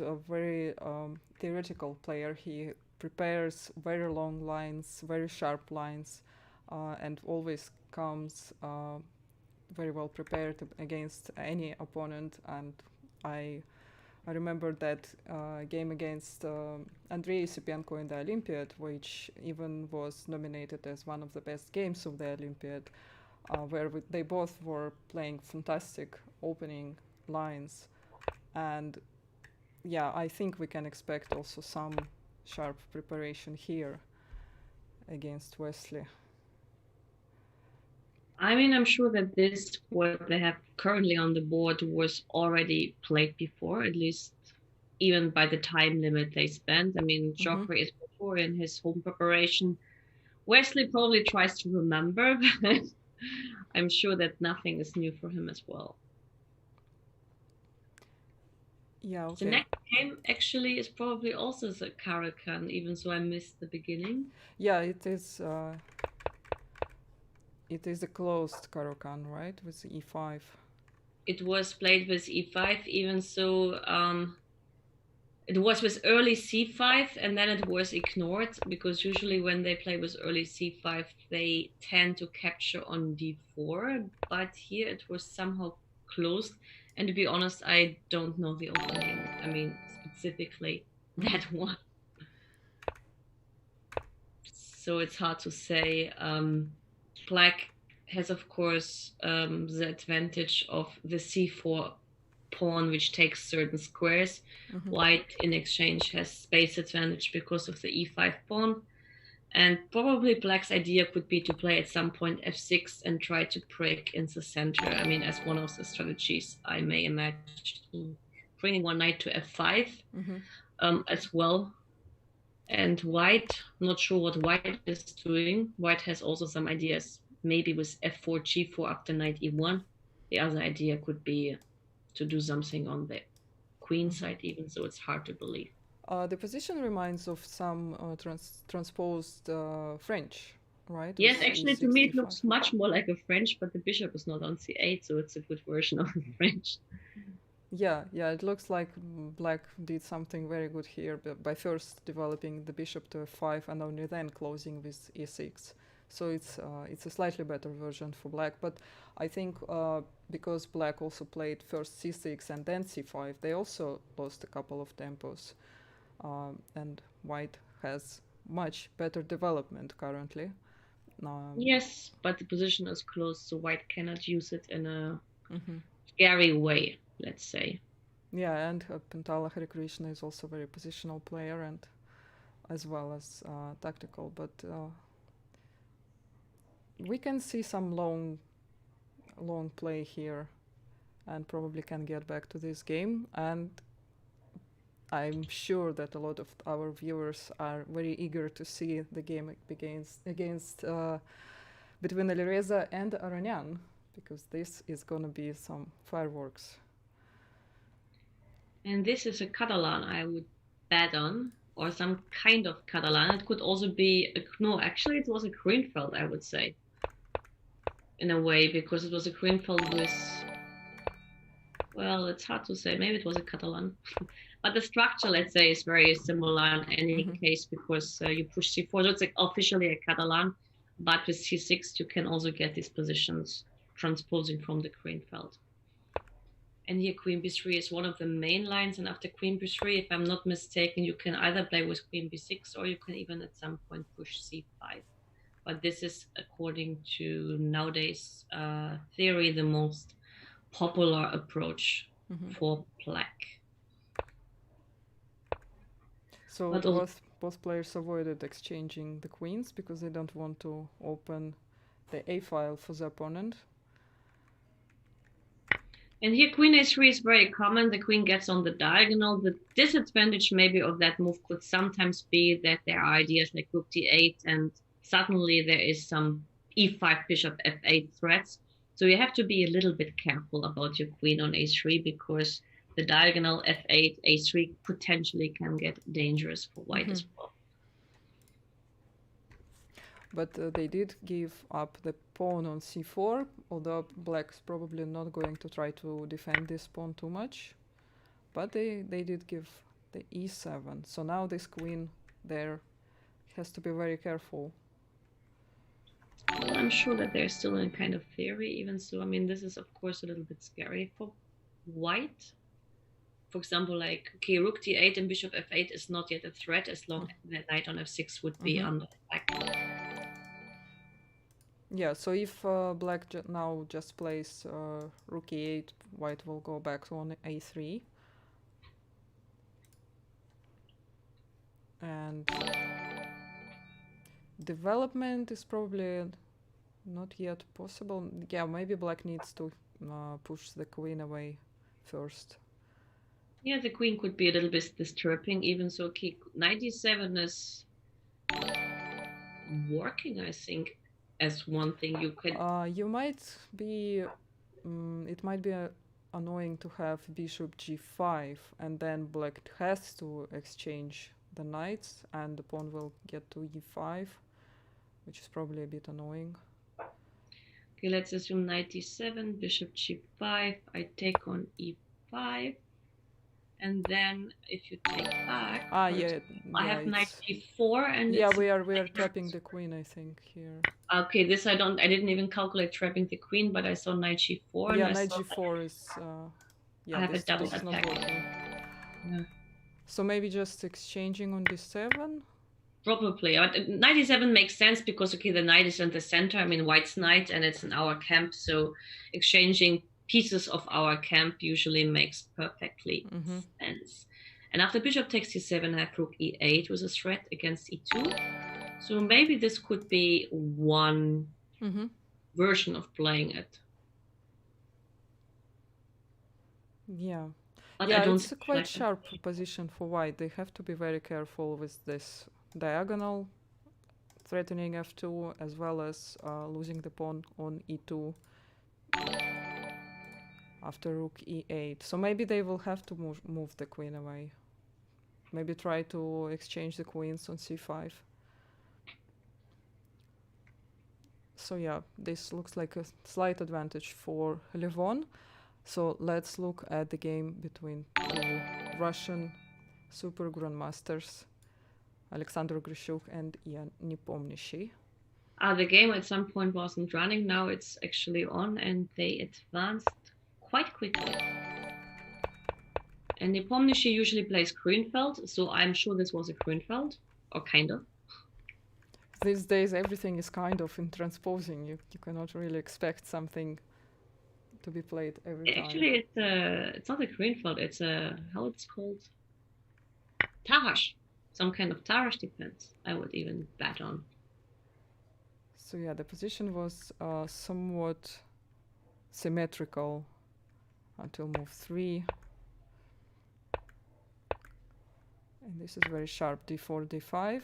a very theoretical player. He prepares very long lines, very sharp lines, and always comes very well prepared against any opponent. And I I remember that game against Andrei Sipenko in the Olympiad, which even was nominated as one of the best games of the Olympiad, where they both were playing fantastic opening lines. And yeah, I think we can expect also some sharp preparation here against Wesley. I mean, I'm sure that this, what they have currently on the board, was already played before, at least even by the time limit they spent. I mean, Joffrey is before in his home preparation. Wesley probably tries to remember, but I'm sure that nothing is new for him as well. Yeah, okay. The next game actually is probably also the Caro-Kann, even so I missed the beginning. Yeah, it is. It is a closed Caro-Kann, right, with e5. It was played with e5, even so it was with early c5, and then it was ignored, because usually when they play with early c5, they tend to capture on d4, but here it was somehow closed. And to be honest, I don't know the opening. I mean, specifically that one. So it's hard to say. Black has, of course, the advantage of the c4 pawn, which takes certain squares. White, in exchange, has space advantage because of the e5 pawn. And probably black's idea could be to play at some point f6 and try to break in the center. I mean, as one of the strategies, I may imagine bringing one knight to f5 as well. And white, not sure what white is doing. White has also some ideas, maybe with f4, g4 after knight e1. The other idea could be to do something on the queen side, even so it's hard to believe. The position reminds of some transposed French, right? Yes, With actually, to E6, me it E5. looks much more like a French, but the bishop is not on c8, so it's a good version of the French. Yeah, it looks like black did something very good here by first developing the bishop to f5 and only then closing with e6. So it's a slightly better version for black, but I think because black also played first c6 and then c5, they also lost a couple of tempos, and white has much better development currently. Yes, but the position is closed, so white cannot use it in a scary way, let's say. Yeah, and Pentala Harikrishna is also a very positional player and as well as tactical, but we can see some long play here and probably can get back to this game. And I'm sure that a lot of our viewers are very eager to see the game against between Alireza and Aronian, because this is going to be some fireworks. And this is a Catalan I would bet on, or some kind of Catalan. It could also be no, actually it was a Greenfeld, I would say, in a way, because it was a Greenfeld with, well, it's hard to say. Maybe it was a Catalan. But the structure, let's say, is very similar in any case, because you push c4, so it's like officially a Catalan, but with c6 you can also get these positions transposing from the Greenfeld. And here queen b3 is one of the main lines, and after queen b3, if I'm not mistaken, you can either play with queen b6 or you can even at some point push c5. But this is, according to nowadays theory, the most popular approach for black. So both players avoided exchanging the queens because they don't want to open the a file for the opponent. And here queen a3 is very common. The queen gets on the diagonal. The disadvantage maybe of that move could sometimes be that there are ideas like rook d8, and suddenly there is some e5 bishop f8 threats. So you have to be a little bit careful about your queen on a3, because the diagonal f8, a3 potentially can get dangerous for white as well. But they did give up the pawn on c4, although black's probably not going to try to defend this pawn too much. but they did give the e7. So now this queen there has to be very careful. Well, I'm sure that they're still in kind of theory, even so. I mean, this is of course a little bit scary for white. For example, like, okay, rook d8 and bishop f8 is not yet a threat as long as the knight on f6 would be under attack. Yeah, so if black now just plays rook e8, white will go back on a3. And development is probably not yet possible. Yeah, maybe black needs to push the queen away first. Yeah, the queen could be a little bit disturbing, even so. Okay, knight d7 is working, I think, as one thing you could. You might be. It might be annoying to have bishop g5, and then black has to exchange the knights, and the pawn will get to e5, which is probably a bit annoying. Okay, let's assume knight d7, bishop g5. I take on e5. And then if you take back, I have knight d4, and we are trapping the queen, I think, here. Okay, this I didn't even calculate trapping the queen, but I saw knight g4. Yeah, knight g4 is I have a double attack. Not working. Yeah. So maybe just exchanging on d7? Probably. Knight d7 makes sense because, okay, the knight is in the center. I mean, white's knight, and it's in our camp, so exchanging pieces of our camp usually makes perfectly sense. And after bishop takes d7, I have rook e8 with a threat against e2. So maybe this could be one version of playing it. Yeah. But yeah, it's a quite sharp position for white. They have to be very careful with this diagonal threatening f2, as well as losing the pawn on e2 after rook e8. So maybe they will have to move the queen away. Maybe try to exchange the queens on c5. So yeah, this looks like a slight advantage for Levon. So let's look at the game between two Russian super grandmasters, Alexander Grischuk and Ian Nepomniachtchi. The game at some point wasn't running. Now it's actually on, and they advanced quite quickly. And Nepomniachtchi usually plays Grünfeld, so I'm sure this was a Grünfeld, or kind of. These days everything is kind of in transposing. You cannot really expect something to be played every time. Actually, it's not a Grünfeld, it's a, how it's called? Tarrasch. Some kind of Tarrasch defense, I would even bet on. So yeah, the position was somewhat symmetrical until move 3. And this is very sharp, d4, d5.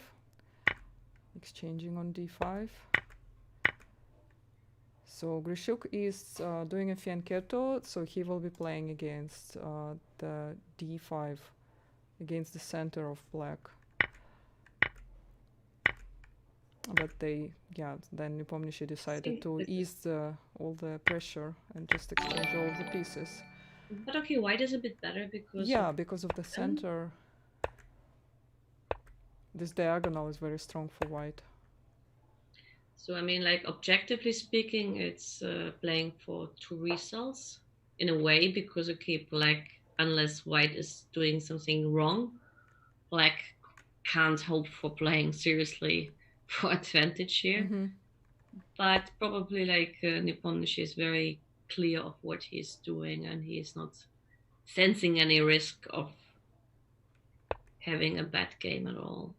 Exchanging on d5. So Grischuk is doing a fianchetto, so he will be playing against the d5, against the center of black. But then Nepomniachtchi decided to ease all the pressure and just exchange all of the pieces. But okay, white is a bit better because... Yeah, because of the center. This diagonal is very strong for white. So, I mean, like, objectively speaking, it's playing for 2 results in a way, because, okay, black, unless white is doing something wrong, black can't hope for playing seriously for advantage here. But probably, like, Nepomniachtchi is very clear of what he's doing, and he is not sensing any risk of having a bad game at all.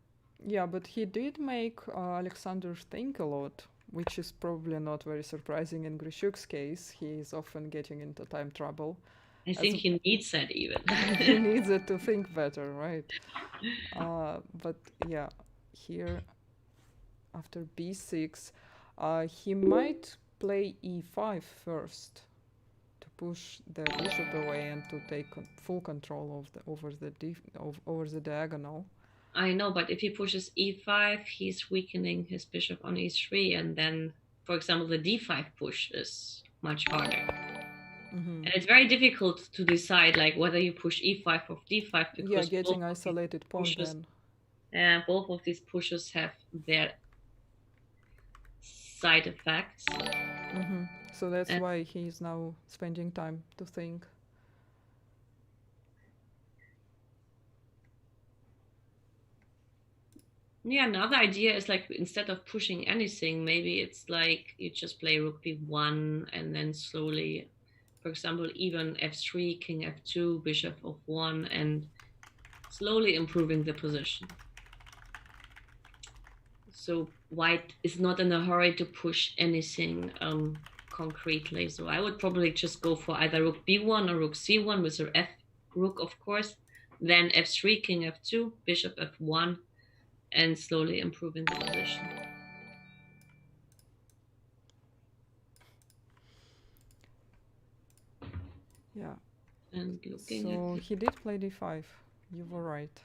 Yeah, but he did make Alexander think a lot, which is probably not very surprising in Grischuk's case. He is often getting into time trouble. I think he needs that even. He needs it to think better, right? But yeah, here after b6, he might play e5 first to push the bishop away and to take full control of over the diagonal. I know, but if he pushes e5, he's weakening his bishop on e3, and then, for example, the d5 push is much harder. Mm-hmm. And it's very difficult to decide like whether you push e5 or d5 because Yeah, getting isolated pawn pushes, then. both of these pushes have their side effects. Mm-hmm. So that's why he's now spending time to think. Yeah, another idea is like instead of pushing anything, maybe it's like you just play rook b1 and then slowly, for example, even f3, king f2, bishop f1, and slowly improving the position. So white is not in a hurry to push anything concretely. So I would probably just go for either rook b1 or rook c1 with your f rook, of course, then f3, king f2, bishop f1, and slowly improving the position. Yeah. And looking so at he did play d5. You were right.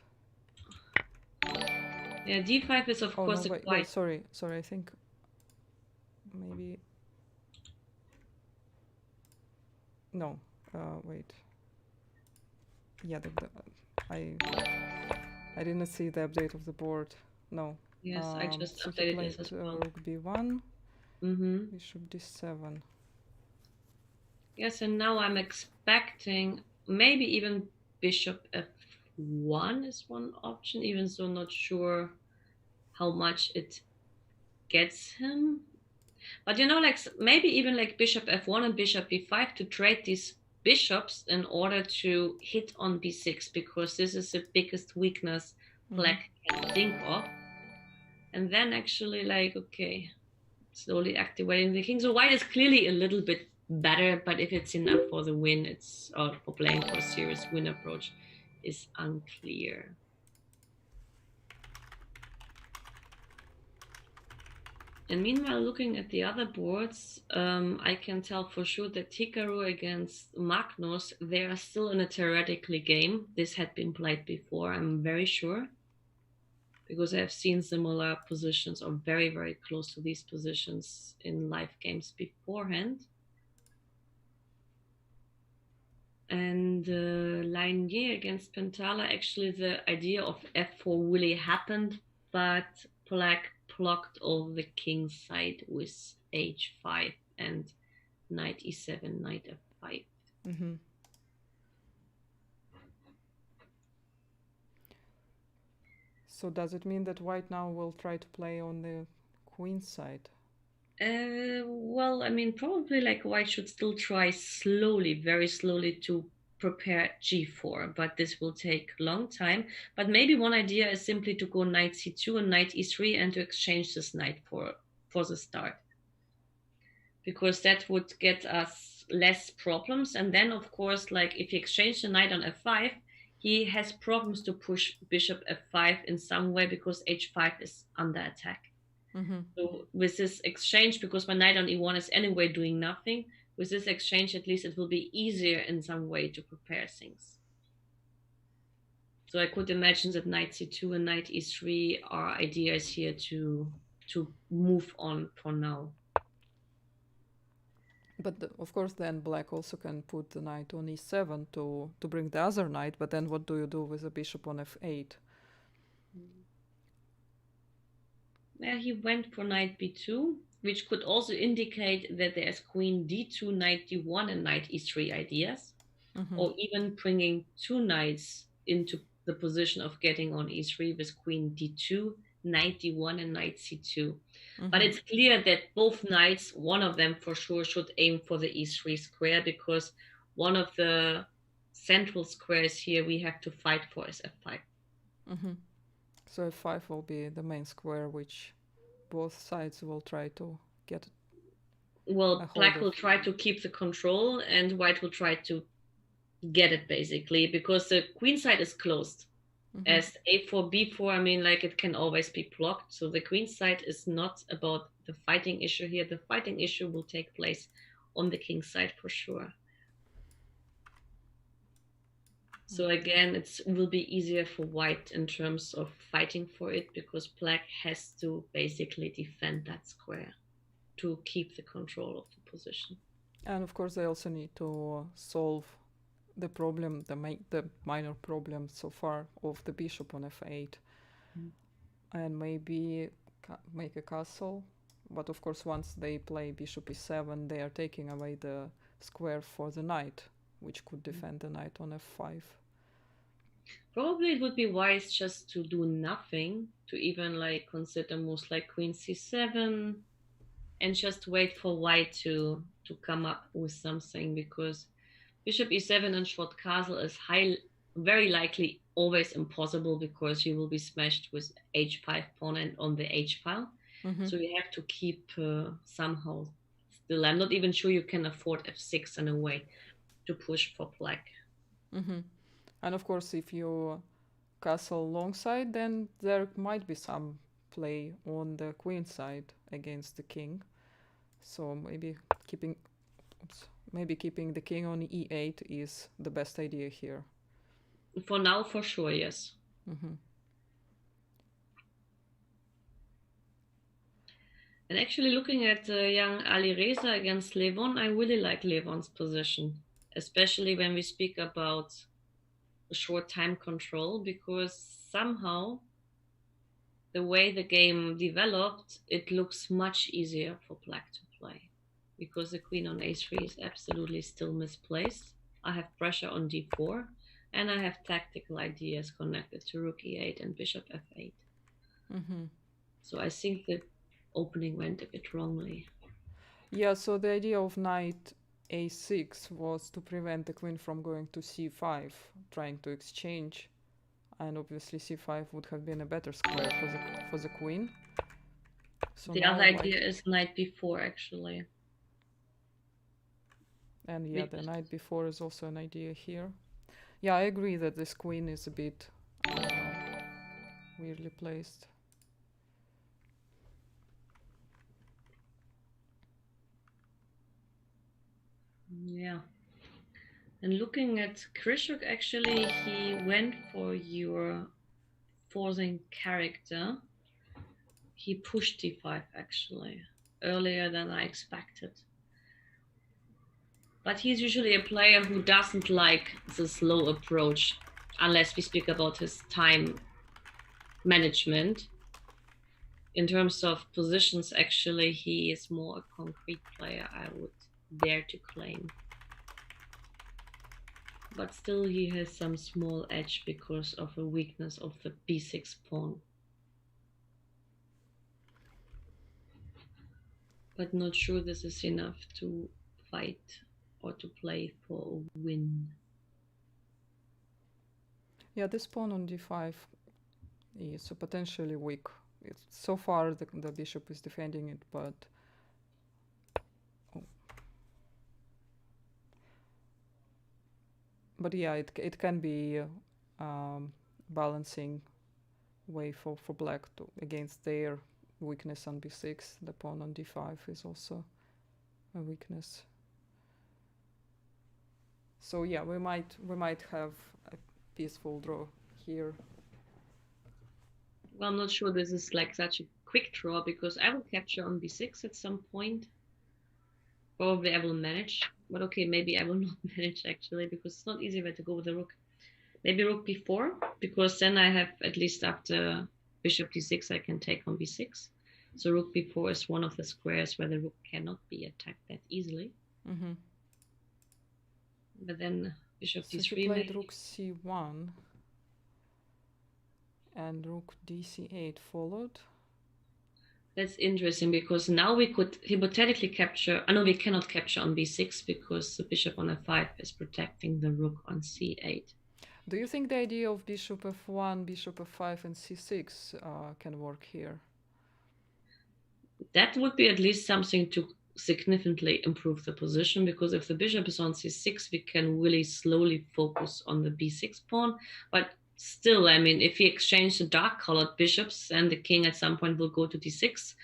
yeah, d5 is of course no, a wait, sorry, I think maybe no. Wait. Yeah, I didn't see the update of the board. No. Yes, I just so updated he played this as well. rook b1, Mm-hmm. bishop d7. Yes, and now I'm expecting maybe even bishop f1 is one option, even so not sure how much it gets him. But you know, like maybe even like bishop f1 and bishop b5 to trade these bishops in order to hit on b6, because this is the biggest weakness black can think of. And then actually like, okay, slowly activating the king. So white is clearly a little bit better, but if it's enough for the win, it's or for playing for a serious win approach is unclear. And meanwhile, looking at the other boards, I can tell for sure that Hikaru against Magnus, they are still in a theoretically game. This had been played before, I'm very sure, because I've seen similar positions or very, very close to these positions in live games beforehand. And Linier against Pentala, actually the idea of f4 really happened, but black blocked all the king side with h5 and knight e7, knight f5. Mm-hmm. So does it mean that white now will try to play on the queen side? Well, I mean, probably like white should still try slowly, very slowly to prepare g4, but this will take a long time. But maybe one idea is simply to go knight c2 and knight e3 and to exchange this knight for the start, because that would get us less problems. And then of course, like if he exchanges the knight on f5, he has problems to push bishop f5 in some way because h5 is under attack. Mm-hmm. So with this exchange, because my knight on e1 is anyway doing nothing, with this exchange at least it will be easier in some way to prepare things. So I could imagine that knight c2 and knight e3 are ideas here to move on for now. But of course then black also can put the knight on e7 to bring the other knight, but then what do you do with the bishop on f8? Yeah, he went for knight b2, which could also indicate that there's queen d2, knight d1, and knight e3 ideas, or even bringing two knights into the position of getting on e3 with queen d2, knight d1, and knight c2. But it's clear that both knights, one of them for sure, should aim for the e3 square, because one of the central squares here we have to fight for is f5. So f5 will be the main square, which both sides will try to get. Well, black will try to keep the control and white will try to get it, basically, because the queen side is closed. As a4, b4, I mean, like it can always be blocked. So the queen side is not about the fighting issue here. The fighting issue will take place on the king side for sure. So again, it will be easier for white in terms of fighting for it, because black has to basically defend that square to keep the control of the position. And of course, they also need to solve the problem, the minor problem so far of the bishop on f8, and maybe make a castle. But of course, once they play bishop e7, they are taking away the square for the knight, which could defend the knight on f5. Probably it would be wise just to do nothing, to even like consider moves like queen c7, and just wait for white to come up with something, because bishop e7 and short castle is very likely always impossible, because you will be smashed with h5 pawn and on the h file. So you have to keep somehow still. I'm not even sure you can afford f6 in a way to push for black. And of course, if you castle long side, then there might be some play on the queen side against the king. So maybe keeping the king on e8 is the best idea here. For now, for sure, yes. And actually, looking at young Alireza against Levon, I really like Levon's position, especially when we speak about short time control, because somehow the way the game developed, it looks much easier for black to play, because the queen on a3 is absolutely still misplaced. I have pressure on d4, and I have tactical ideas connected to rook e8 and bishop f8. So I think the opening went a bit wrongly. Yeah, so the idea of knight a6 was to prevent the queen from going to c5, trying to exchange, and obviously c5 would have been a better square for the queen. So the other idea is knight b4, actually. And yeah, the knight b4 is also an idea here. Yeah, I agree that this queen is a bit weirdly placed. Yeah. And looking at Grishuk, actually, he went for your forcing character. He pushed d5, actually, earlier than I expected. But he's usually a player who doesn't like the slow approach, unless we speak about his time management. In terms of positions, actually, he is more a concrete player, I would dare to claim. But still, he has some small edge because of a weakness of the b6 pawn. But not sure this is enough to fight or to play for a win. Yeah, this pawn on d5 is potentially weak. So far the bishop is defending it, but yeah, it can be balancing way for black against their weakness on b6. The pawn on d5 is also a weakness. So yeah, we might have a peaceful draw here. Well, I'm not sure this is like such a quick draw, because I will capture on b6 at some point. Probably I will manage, but okay, maybe I will not manage, actually, because it's not easy to go with the rook. Maybe rook b4, because then I have, at least after bishop d6, I can take on b6. So rook b4 is one of the squares where the rook cannot be attacked that easily. But then bishop d3. So he played rook c1 and rook dc8 followed. That's interesting, because now we could hypothetically capture. No, we cannot capture on b6, because the bishop on f5 is protecting the rook on c8. Do you think the idea of bishop f1, bishop f5, and c6 can work here? That would be at least something to significantly improve the position, because if the bishop is on c6, we can really slowly focus on the b6 pawn. But still, I mean, if we exchange the dark-colored bishops, and the king at some point will go to d6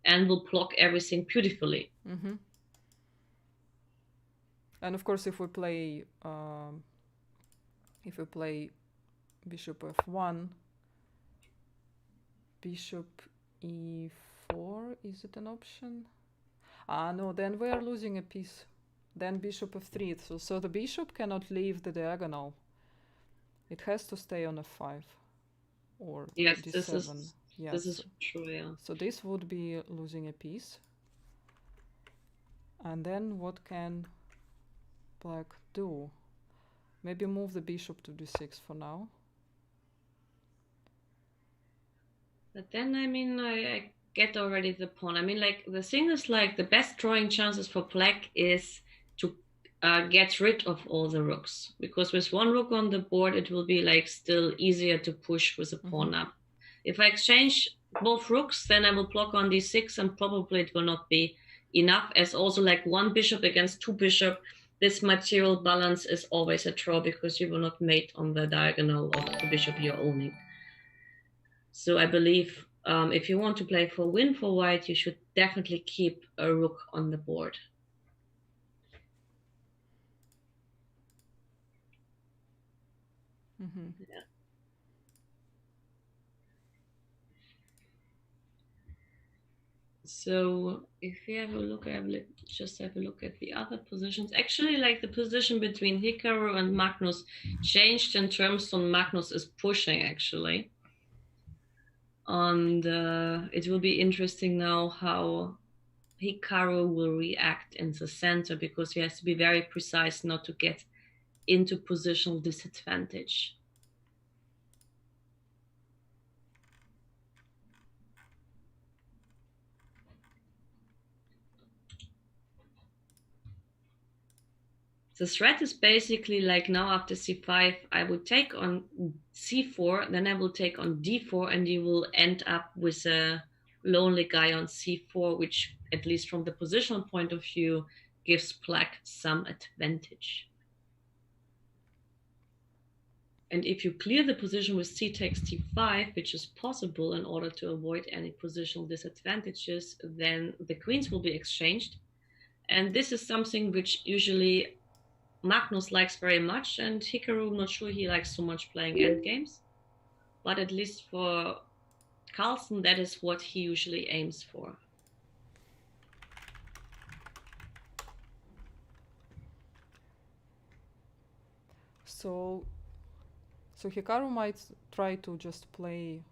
and will block everything beautifully. And of course, if we play bishop f1, bishop e4, is it an option? No, then we are losing a piece. Then bishop f3. So the bishop cannot leave the diagonal. It has to stay on f5 or Yes, d7. This is true, yeah. So this would be losing a piece. And then what can black do? Maybe move the bishop to d6 for now. But then, I mean, I get already the pawn. I mean, like, the thing is, like, the best drawing chances for black is to get rid of all the rooks. Because with one rook on the board, it will be, like, still easier to push with a pawn up. If I exchange both rooks, then I will block on d6, and probably it will not be enough, as also, like, one bishop against two bishop, this material balance is always a draw, because you will not mate on the diagonal of the bishop you're owning. So I believe if you want to play for win for white, you should definitely keep a rook on the board. Yeah. So if you have a look, just have a look at the other positions. Actually, like, the position between Hikaru and Magnus changed in terms on Magnus is pushing, actually. And it will be interesting now how Hikaru will react in the center, because he has to be very precise not to get into positional disadvantage. The threat is basically like, now after c5, I would take on c4, then I will take on d4, and you will end up with a lonely guy on c4, which, at least from the positional point of view, gives black some advantage. And if you clear the position with c takes t5, which is possible in order to avoid any positional disadvantages, then the queens will be exchanged. And this is something which usually Magnus likes very much, and Hikaru, I'm not sure he likes so much playing endgames. But at least for Carlsen, that is what he usually aims for. So Hikaru might try to just play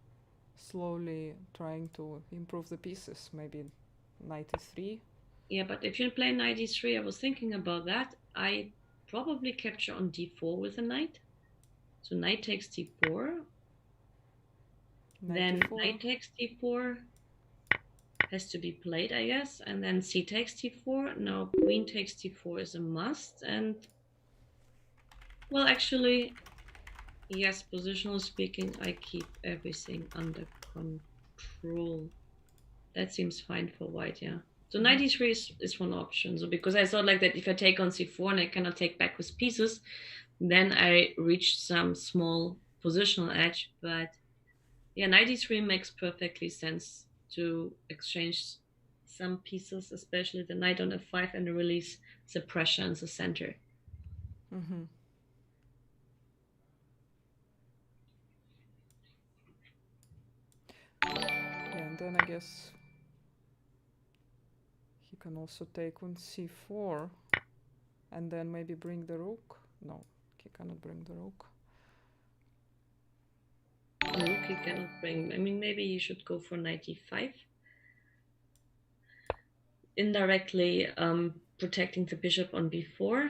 slowly, trying to improve the pieces, maybe knight e3. Yeah, but if you play knight e3, I was thinking about that. I probably capture on d4 with a knight. So knight takes d4. Then knight takes d4 has to be played, I guess. And then c takes d4. Now queen takes d4 is a must. And, well, actually, yes, positional speaking, I keep everything under control. That seems fine for white, yeah. So knight e3 is one option. So because I thought like that if I take on c4 and I cannot take back with pieces, then I reach some small positional edge. But yeah, knight e3 makes perfectly sense to exchange some pieces, especially the knight on f5, and release the pressure in the center. Yeah, and then I guess he can also take on c4 and then maybe bring the rook. No, he cannot bring the rook. The rook he cannot bring. I mean, maybe he should go for knight e5. Indirectly protecting the bishop on b4.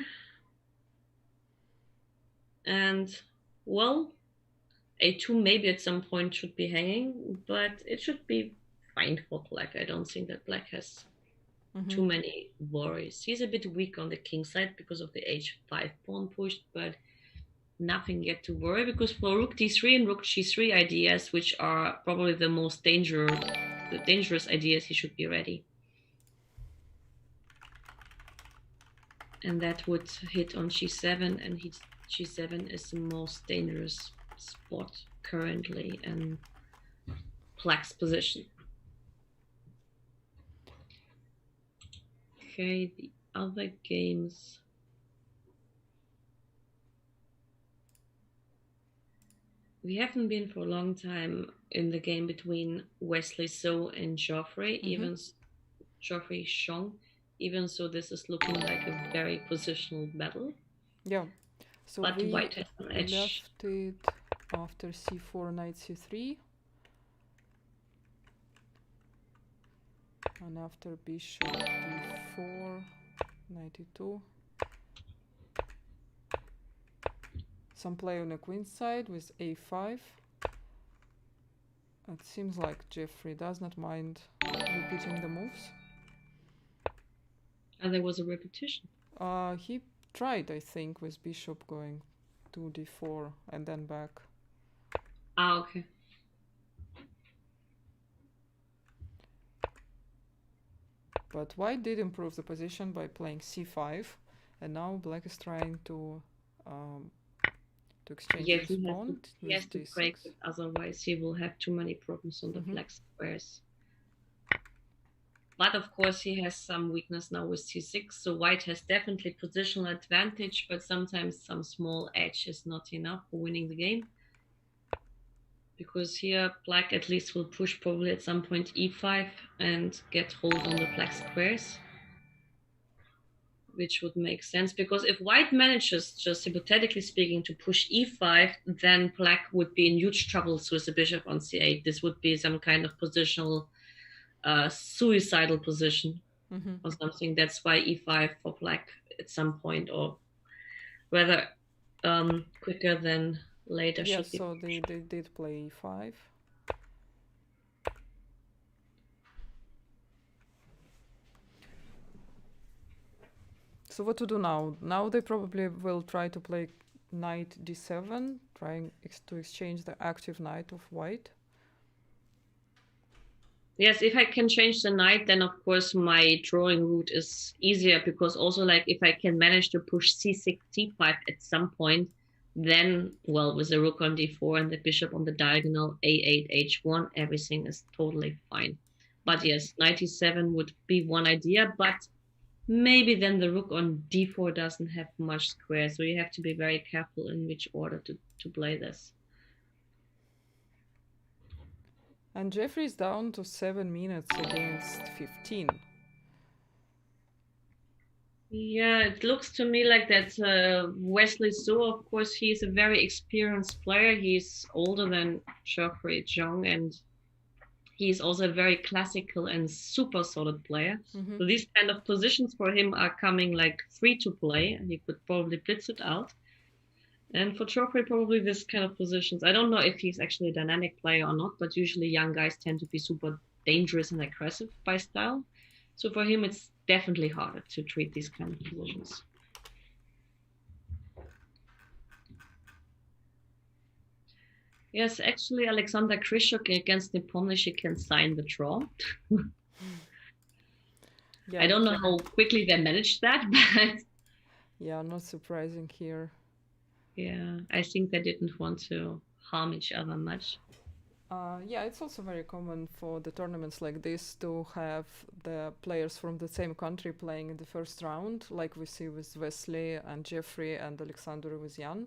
And, well, a2 maybe at some point should be hanging, but it should be fine for black. I don't think that black has too many worries. He's a bit weak on the king side because of the h5 pawn pushed, but nothing yet to worry, because for rook d3 and rook g3 ideas, which are probably the most dangerous ideas, he should be ready. And that would hit on g7, and g7 is the most dangerous spot currently in black's position. Okay, the other games. We haven't been for a long time in the game between Wesley So and Geoffrey, even Geoffrey Xiong, even so this is looking like a very positional battle. Yeah. So but we white has an edge. left it after c4, knight c3. And after bishop d4, knight e2. Some play on the queen side with a5. It seems like Jeffrey does not mind repeating the moves. And there was a repetition. He tried, I think, with bishop going to d4 and then back. Ah, okay. But white did improve the position by playing c5, and now black is trying to exchange his pawn. He has to break it, otherwise he will have too many problems on the black squares. But of course he has some weakness now with c6, so white has definitely positional advantage, but sometimes some small edge is not enough for winning the game. Because here black at least will push probably at some point e5 and get hold on the black squares, which would make sense, because if white manages, just hypothetically speaking, to push e5, then black would be in huge troubles with the bishop on c8. This would be some kind of positional suicidal position or something. That's why e5 for black at some point, or rather quicker than later. Yeah, so they did play e5. So what to do now? Now they probably will try to play knight d7, trying to exchange the active knight of white. Yes, if I can change the knight, then of course my drawing route is easier, because also like if I can manage to push c6, c5 at some point, then, well, with the rook on d4 and the bishop on the diagonal, a8, h1, everything is totally fine. But yes, knight e7 would be one idea, but maybe then the rook on d4 doesn't have much square, so you have to be very careful in which order to play this. And Jeffrey's down to 7 minutes against 15. Yeah, it looks to me like that Wesley So, of course, he's a very experienced player. He's older than Geoffrey Xiong, and he's also a very classical and super solid player. So these kind of positions for him are coming like free to play, and he could probably blitz it out. And for Geoffrey, probably this kind of positions. I don't know if he's actually a dynamic player or not, but usually young guys tend to be super dangerous and aggressive by style. So for him, it's definitely harder to treat these kind of positions. Yes, actually, Alexander Grishok against Nepomniachtchi can sign the draw. Yeah, I don't know how quickly they managed that, but... Yeah, not surprising here. Yeah, I think they didn't want to harm each other much. Yeah, it's also very common for the tournaments like this to have the players from the same country playing in the first round, like we see with Wesley and Jeffrey and Alexander with Jan,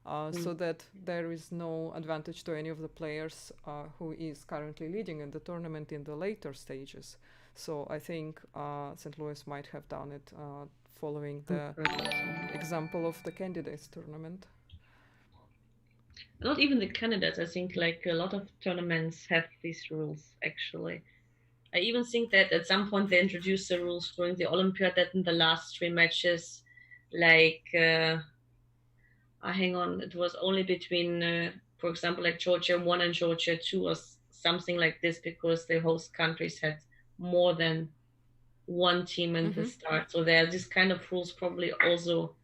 so that there is no advantage to any of the players who is currently leading in the tournament in the later stages. So I think St. Louis might have done it following the example of the candidates tournament. Not even the candidates. I think like a lot of tournaments have these rules, actually. I even think that at some point they introduced the rules during the Olympiad that in the last 3 matches, like, hang on, it was only between, for example, like Georgia 1 and Georgia 2 or something like this, because the host countries had more than one team in the start. So there are these kind of rules probably also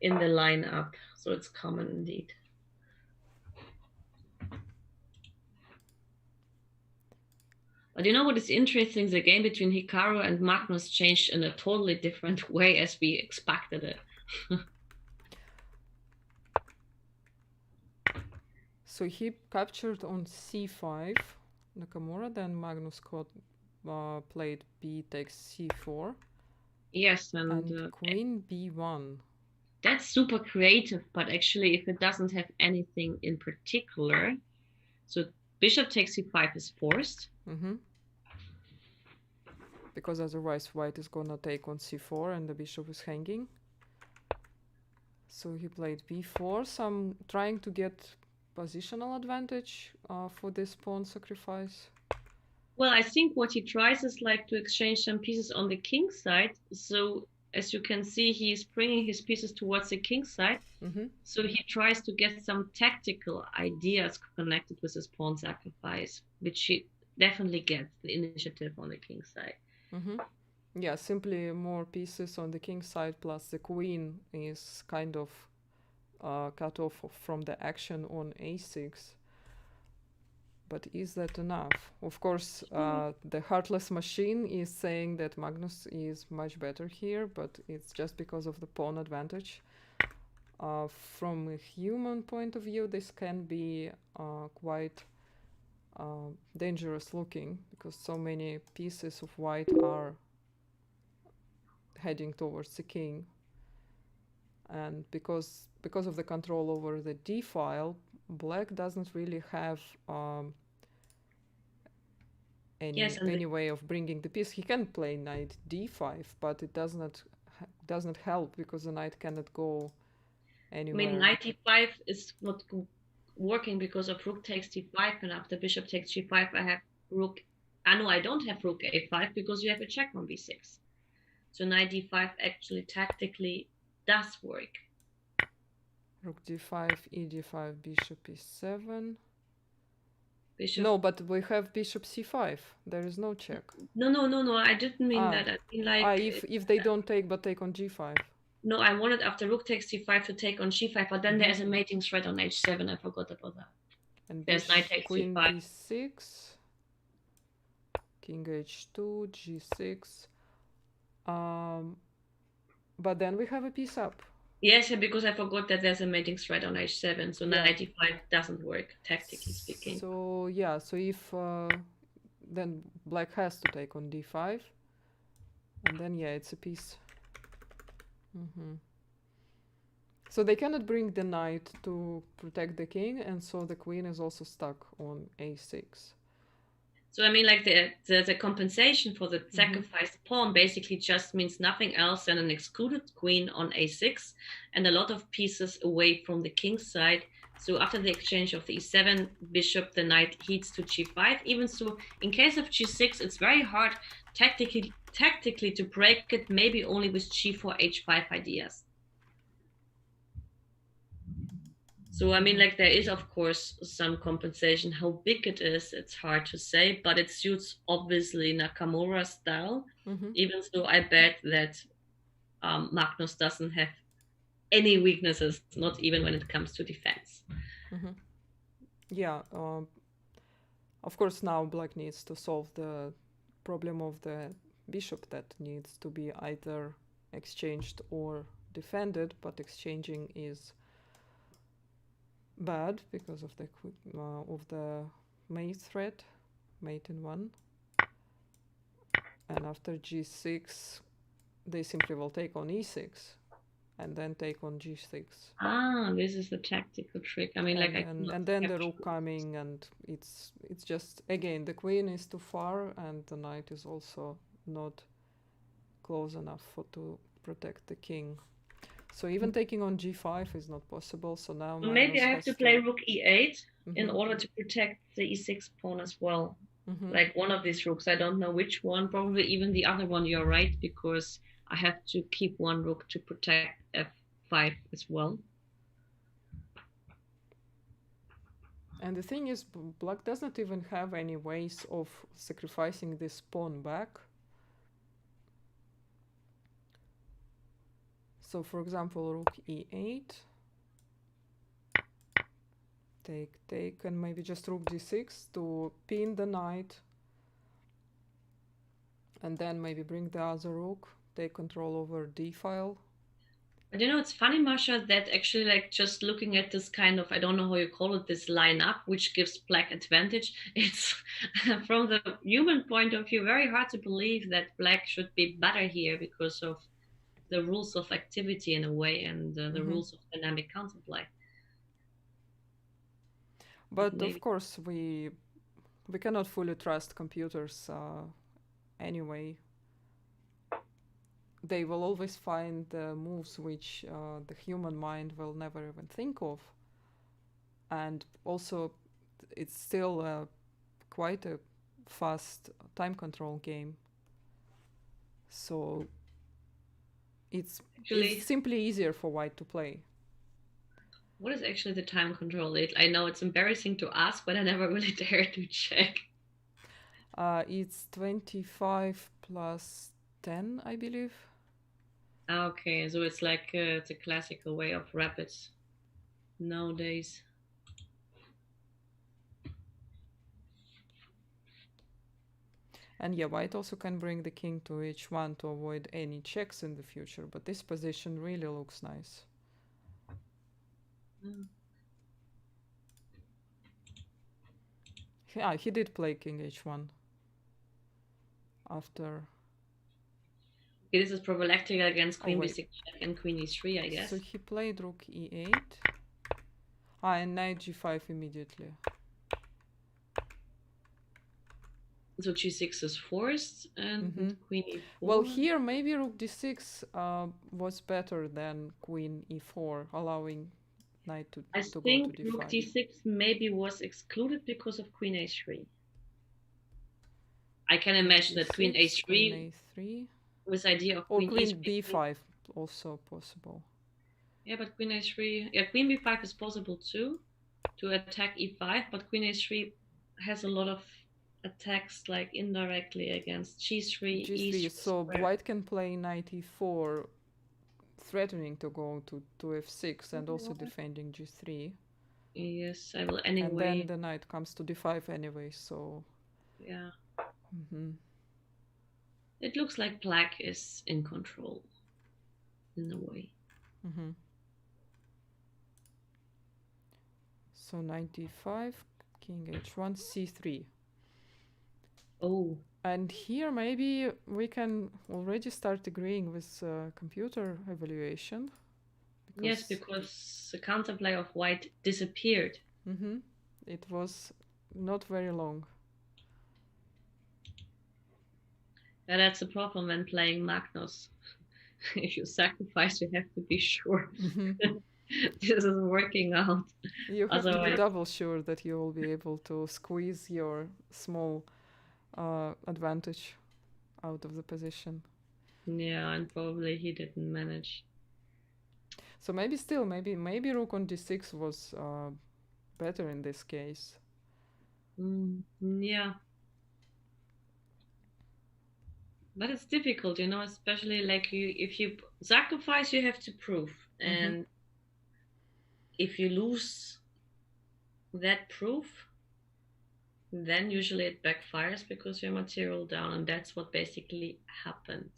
in the lineup. So it's common indeed. But you know what is interesting? The game between Hikaru and Magnus changed in a totally different way as we expected it. So he captured on c5, Nakamura, then Magnus played b takes c4. Yes, and queen b1. That's super creative, but actually if it doesn't have anything in particular, so bishop takes c5 is forced. because otherwise white is gonna take on c4 and the bishop is hanging. So he played b4. So I'm trying to get positional advantage for this pawn sacrifice. Well, I think what he tries is like to exchange some pieces on the king side. So as you can see, he's bringing his pieces towards the king side. So he tries to get some tactical ideas connected with his pawn sacrifice, which he definitely gets the initiative on the king side. Yeah, simply more pieces on the king side, plus the queen is kind of cut off from the action on a6. But is that enough? Of course, the heartless machine is saying that Magnus is much better here, but it's just because of the pawn advantage. From a human point of view, this can be quite dangerous looking, because so many pieces of white are heading towards the king. And because of the control over the d file, black doesn't really have any way of bringing the piece. He can play knight d5, but it does not help, because the knight cannot go anywhere. I mean, knight d5 is not working because of rook takes d5, and after bishop takes g5, I have rook. No, I don't have rook a5 because you have a check on b6. So knight d5 actually tactically does work. Rook d5, e d5, bishop e7. Bishop. No, but we have bishop c5. There is no check. No. I didn't mean that. I mean like if they don't take, but take on g5. No, I wanted after rook takes c5 to take on g5, but then there's a mating threat on h7. I forgot about that. And there's knight takes queen g5. b6, king h2, g6. But then we have a piece up. Yes, because I forgot that there's a mating threat on h7, so knight d5 doesn't work, tactically speaking. So yeah, so if then black has to take on d5, and then yeah, it's a piece. So they cannot bring the knight to protect the king, and so the queen is also stuck on a6. So I mean, like the compensation for the sacrificed pawn basically just means nothing else than an excluded queen on a6 and a lot of pieces away from the king's side. So after the exchange of the e7 bishop, the knight heats to g5. Even so, in case of g6, it's very hard tactically to break it, maybe only with g4, h5 ideas. So, I mean, like, there is, of course, some compensation. How big it is, it's hard to say, but it suits, obviously, Nakamura's style, even though I bet that Magnus doesn't have any weaknesses, not even when it comes to defense. Yeah, of course, now black needs to solve the problem of the bishop that needs to be either exchanged or defended, but exchanging is bad because of the mate threat, mate in 1. And after g6, they simply will take on e6 and then take on g6. Ah, this is the tactical trick. I mean, and then the rook coming, and it's just, again, the queen is too far and the knight is also not close enough to protect the king. So even taking on g5 is not possible. So now maybe I have to play rook e8 in order to protect the e6 pawn as well. Like one of these rooks. I don't know which one. Probably even the other one. You're right, because I have to keep one rook to protect f5 as well. And the thing is, black doesn't even have any ways of sacrificing this pawn back. So, for example, rook e8, take, and maybe just rook g6 to pin the knight, and then maybe bring the other rook, take control over d file. But you know, it's funny, Masha, that actually, like, just looking at this kind of, I don't know how you call it, this line-up, which gives black advantage, it's, from the human point of view, very hard to believe that black should be better here because of the rules of activity in a way, and the rules of dynamic counterplay. But maybe. Of course, we cannot fully trust computers anyway. they will always find moves which the human mind will never even think of. And also, it's still quite a fast time control game. So it's simply easier for white to play. What is actually the time control? I know it's embarrassing to ask, but I never really dare to check. It's 25 plus 10, I believe. Okay, so it's like it's a classical way of rapids nowadays. And yeah, white also can bring the king to h1 to avoid any checks in the future, but this position really looks nice. Yeah, he did play king h1 after. This is prophylactic against queen b6 and queen e3, I guess. So he played rook e8. And knight g5 immediately. So g6 is forced, and queen e4. Well, here maybe rook d6 was better than queen e4, allowing knight to go to d5. I think rook d6 maybe was excluded because of queen a3. I can imagine that queen a3 with idea of queen b5 also possible. Yeah, but queen a3, yeah, queen b5 is possible too, to attack e5, but queen a3 has a lot of attacks like indirectly against g3, e3. So white can play knight e4, threatening to go to f6 and also defending g3. Yes, I will anyway. And then the knight comes to d5 anyway, so... Yeah. It looks like black is in control, in a way. So 95, king h1, c3. Oh. And here maybe we can already start agreeing with computer evaluation. Yes, because the counterplay of white disappeared. It was not very long. Yeah, that's the problem when playing Magnus. If you sacrifice, you have to be sure this is working out. You have to be double sure that you will be able to squeeze your small advantage out of the position. Yeah, and probably he didn't manage. So maybe rook on d6 was better in this case. Yeah. But it's difficult, especially like if you sacrifice, you have to prove. And if you lose that proof, then usually it backfires because your material down, and that's what basically happened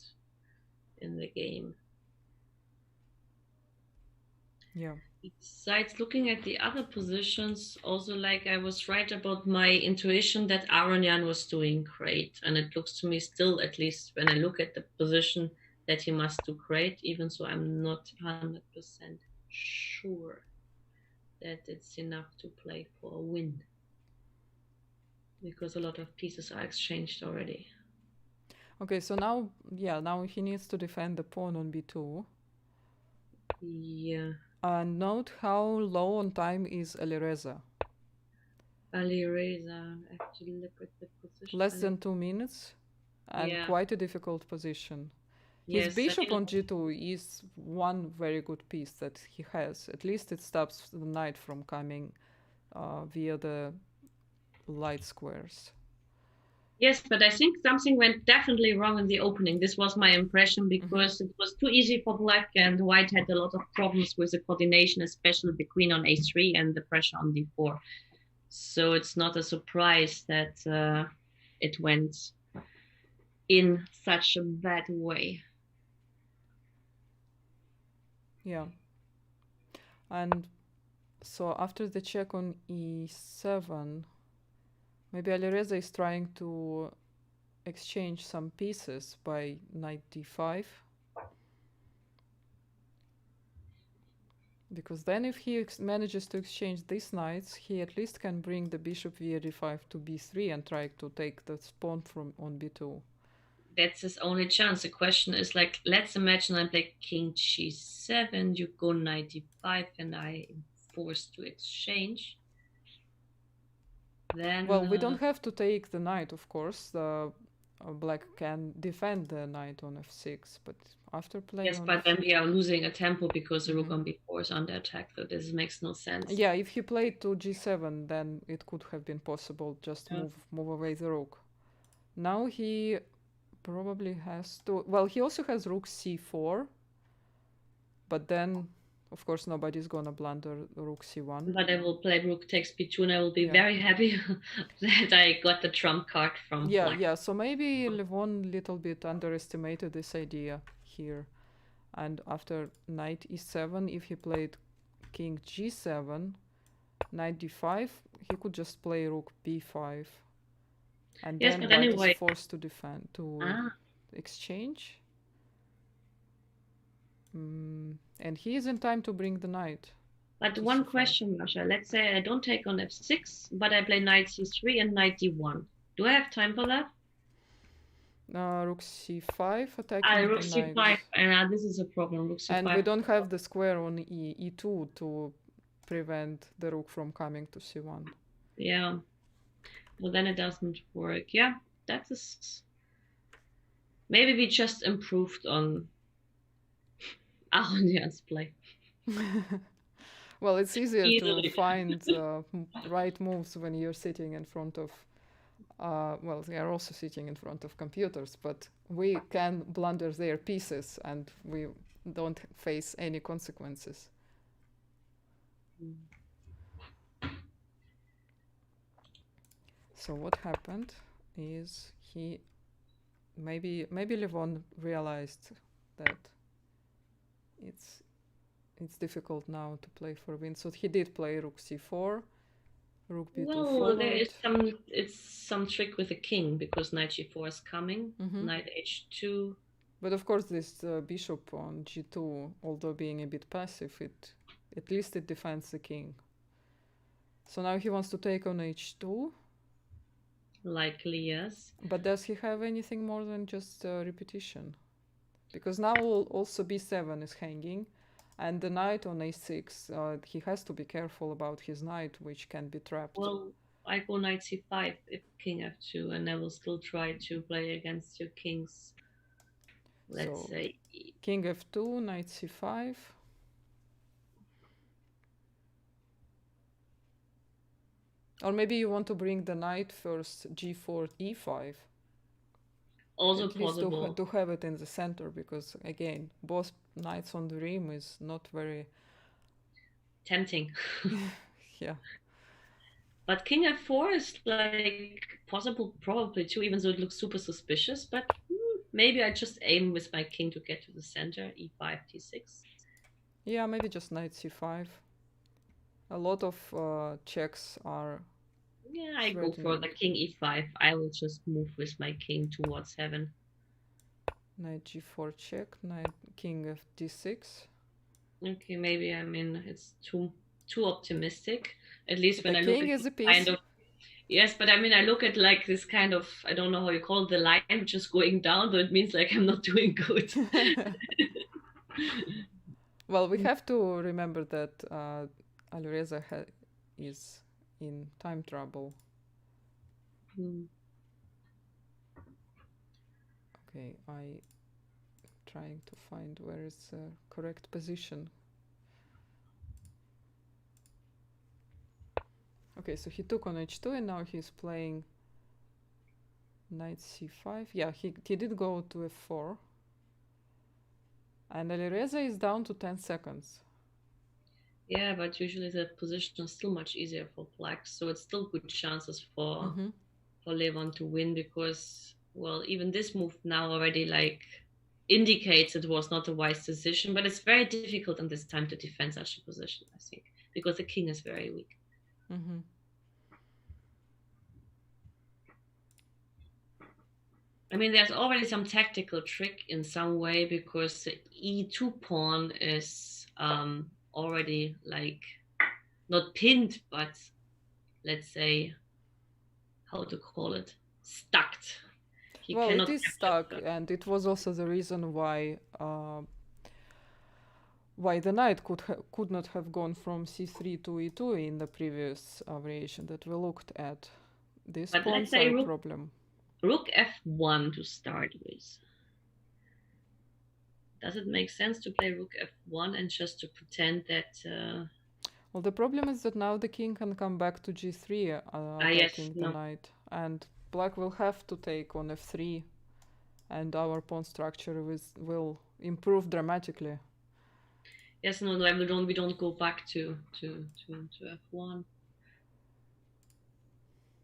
in the game. Yeah. Besides looking at the other positions, also like I was right about my intuition that Aronian was doing great, and it looks to me still, at least when I look at the position, that he must do great, even so I'm not 100% sure that it's enough to play for a win, because a lot of pieces are exchanged already. Okay, so now he needs to defend the pawn on b2. Yeah. And note how low on time is Alireza. Alireza, actually look at the position. Less than 2 minutes, and quite a difficult position. His bishop on g2 is one very good piece that he has. At least it stops the knight from coming via the light squares. Yes, but I think something went definitely wrong in the opening. This was my impression, because it was too easy for black, and white had a lot of problems with the coordination, especially the queen on a3 and the pressure on d4. So it's not a surprise that it went in such a bad way. Yeah. And so after the check on e7, maybe Alireza is trying to exchange some pieces by knight d5. Because then if he manages to exchange these knights, he at least can bring the bishop via d5 to b3 and try to take the pawn from on b2. That's his only chance. The question is like, let's imagine I play king g7, you go knight d5, and I am forced to exchange. Then Well, we don't have to take the knight, of course. The black can defend the knight on f6, but after playing yes, on but then f6, we are losing a tempo because the rook on b4 is under attack, so this makes no sense. yeah, if he played to g7, then it could have been possible. Just move away the rook. Now he probably has to. Well, he also has rook c4, but then, of course, nobody's gonna blunder rook c1. But I will play rook takes b2, and I will be very happy that I got the trump card from black. Yeah. So maybe Levon little bit underestimated this idea here. And after knight e7, if he played king g7, knight d5, he could just play rook b5. And yes, then but white anyway, is forced to defend, to exchange. And he is in time to bring the knight. But one question, Masha. Let's say I don't take on f6, but I play knight c3 and knight d1. Do I have time for that? Rook c5 attacking rook the c5, knight. and this is a problem. Rook c5. And we don't have the square on e2 to prevent the rook from coming to c1. Yeah. Well, then it doesn't work. Yeah, that is... Maybe we just improved on Aronian's play. Well, it's easier to find right moves when you're sitting in front of... well, they are also sitting in front of computers, but we can blunder their pieces and we don't face any consequences. So what happened is maybe Levon realized that it's difficult now to play for win. So he did play rook c4, rook b2 well, there is some trick with the king, because knight g4 is coming, knight h2. But of course this bishop on g2, although being a bit passive, at least it defends the king. So now he wants to take on h2. Likely, yes. But does he have anything more than just repetition? Because now also b7 is hanging, and the knight on a6, he has to be careful about his knight, which can be trapped. Well, I go knight c5 if king f2, and I will still try to play against your kings. Let's say king f2, knight c5. Or maybe you want to bring the knight first, g4, e5. Also possible. To have it in the center, because again, both knights on the rim is not very tempting. Yeah. But king f4 is like possible probably too, even though it looks super suspicious. But maybe I just aim with my king to get to the center, e5, d6. Yeah, maybe just knight c5. A lot of checks are... Yeah, I go for the king e5. I will just move with my king towards heaven. Knight g4 check, king f d6. Okay, maybe it's too optimistic. At least when I look at the kind of... Yes, but I look at like this kind of, I don't know how you call it, the line just going down, so it means like I'm not doing good. Well, we have to remember that Alireza is in time trouble. Okay, I'm trying to find where is the correct position. Okay, so he took on h2 and now he's playing knight c5. Yeah, he did go to f4. And Alireza is down to 10 seconds. Yeah, but usually the position is still much easier for black, so it's still good chances for Levon to win, because, well, even this move now already like indicates it was not a wise decision, but it's very difficult in this time to defend such a position, I think, because the king is very weak. There's already some tactical trick in some way, because the e2 pawn is already like not pinned, but let's say, how to call it, stuck. He Well, cannot it is capture stuck, the- and it was also the reason why the knight could not have gone from c3 to e2 in the previous variation that we looked at. These But let's pawns say are a rook, problem. rook f1 to start with. Does it make sense to play rook f1 and just to pretend that... Well, the problem is that now the king can come back to g3 yes, attacking the no. knight, and black will have to take on f3, and our pawn structure will improve dramatically. Yes, no, we don't go back to f1.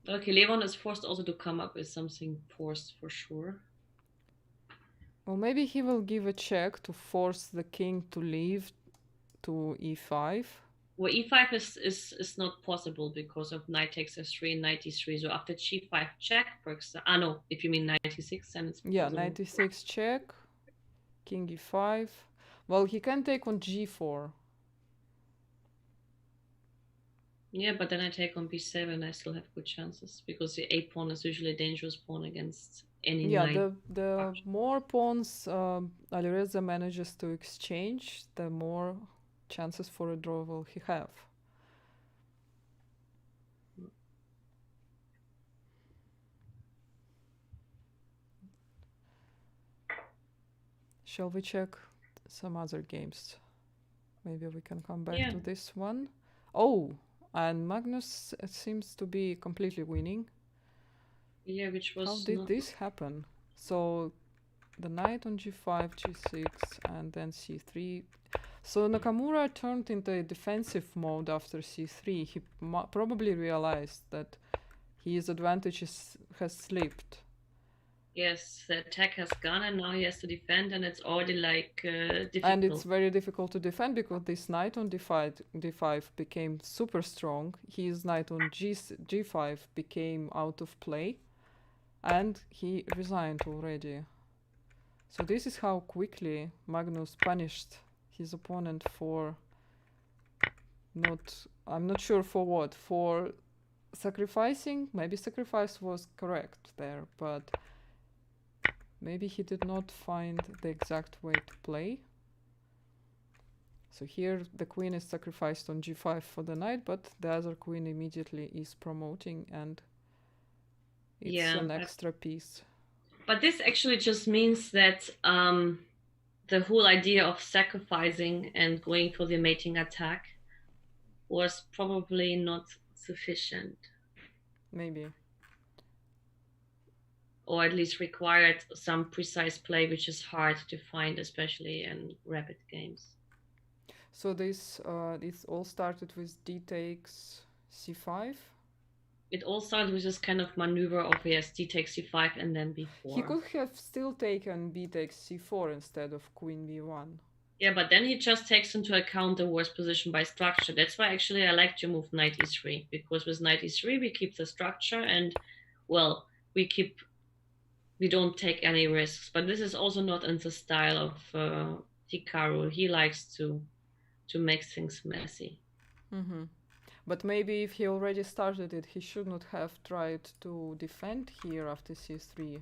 Okay, Levon is forced also to come up with something forced for sure. Well, maybe he will give a check to force the king to leave to e5. Well, e5 is not possible because of knight takes f3 and knight e3. So after g5 check, for example, no, if you mean 96, then it's Yeah, possible. 96 check, king e5. Well, he can take on g4. Yeah, but then I take on b7, I still have good chances because the a pawn is usually a dangerous pawn against any knight. Yeah, the more pawns Alireza manages to exchange, the more chances for a draw will he have. Shall we check some other games? Maybe we can come back to this one. Oh, and Magnus seems to be completely winning. Yeah, which was... How did this happen? So the knight on g5, g6, and then c3. So Nakamura turned into defensive mode after c3. He probably realized that his advantage has slipped. Yes, the attack has gone and now he has to defend, and it's already like difficult. And it's very difficult to defend because this knight on d5 became super strong. His knight on g5 became out of play, and he resigned already. So this is how quickly Magnus punished his opponent for I'm not sure for what, for sacrificing. Maybe sacrifice was correct there, but maybe he did not find the exact way to play. So here the queen is sacrificed on g5 for the knight, but the other queen immediately is promoting, and it's an extra piece. But this actually just means that the whole idea of sacrificing and going for the mating attack was probably not sufficient. Maybe. Or at least required some precise play, which is hard to find, especially in rapid games. So this all started with d takes c5? It all started with this kind of maneuver of, yes, d takes c5 and then b4. He could have still taken b takes c4 instead of queen b1. Yeah, but then he just takes into account the worst position by structure. That's why actually I like to move knight e3, because with knight e3 we keep the structure and, well, we don't take any risks. But this is also not in the style of Hikaru. He likes to make things messy. Mm-hmm. But maybe if he already started it, he should not have tried to defend here after c3.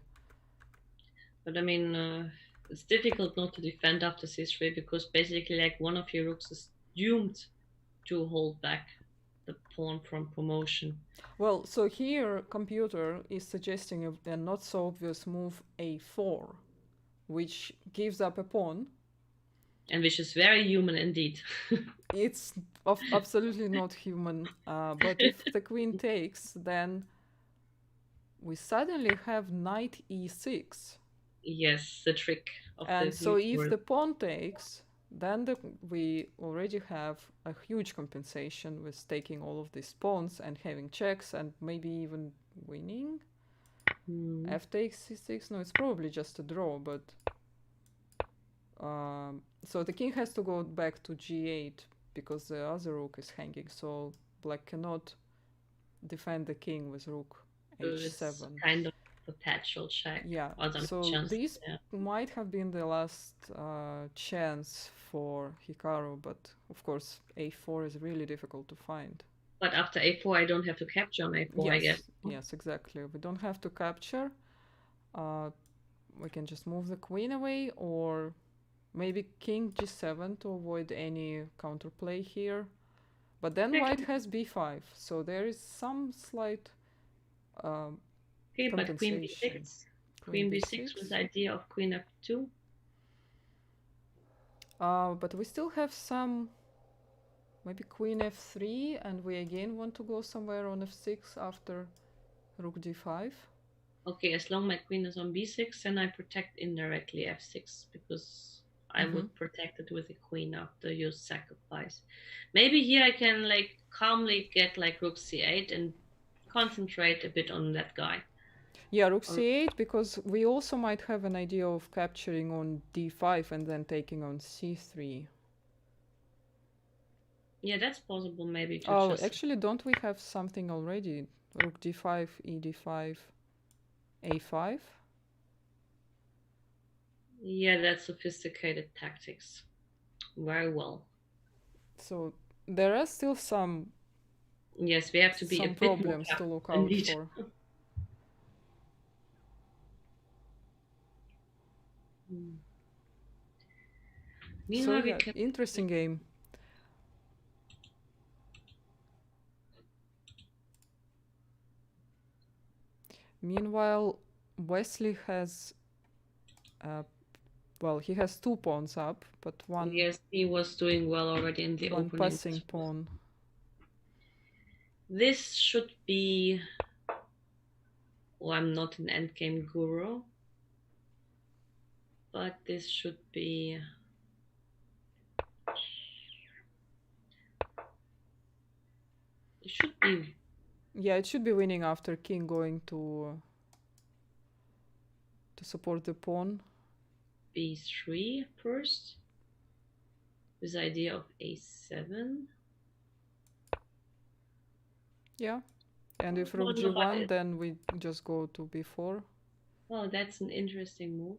But I mean, it's difficult not to defend after c3 because basically like one of your rooks is doomed to hold back the pawn from promotion. Well, so here computer is suggesting a not so obvious move a4, which gives up a pawn. And which is very human indeed. It's absolutely not human. But if the queen takes, then we suddenly have knight e6. Yes, the trick of and the so if the pawn takes, then we already have a huge compensation with taking all of these pawns and having checks and maybe even winning. F takes c6. No, it's probably just a draw, but so the king has to go back to g8 because the other rook is hanging, so black cannot defend the king with rook h7. It's kind of perpetual check. Yeah, so this might have been the last chance for Hikaru, but of course a4 is really difficult to find. But after a4 I don't have to capture on a4, yes, I guess. Yes, exactly. We don't have to capture. we can just move the queen away, or maybe king g7 to avoid any counterplay here. But then white has b5, so there is some slight okay, but queen compensation. b6. Queen b6 with the idea of queen f2. But we still have some, maybe queen f3, and we again want to go somewhere on f6 after rook d5. Okay, as long my queen is on b6, then I protect indirectly f6, because I would protect it with a queen after your sacrifice. Maybe here I can like calmly get like rook c8 and concentrate a bit on that guy. Yeah, rook c8, because we also might have an idea of capturing on d5 and then taking on c3. Yeah, that's possible maybe. Oh, actually, don't we have something already? Rook d5, e d5, a5? Yeah, that's sophisticated tactics. Very well. So there are still some. Yes, we have to be a bit problems to look out for. So yeah, interesting game. Meanwhile, Wesley has, well, he has 2 pawns up, but one. Yes, he was doing well already in the opening. One passing pawn. This should be. Well, I'm not an endgame guru, but this should be. It should be. Yeah, it should be winning after king going to support the pawn. b3 first, with the idea of a7. Yeah, and if rook g1, then we just go to b4. Oh, that's an interesting move.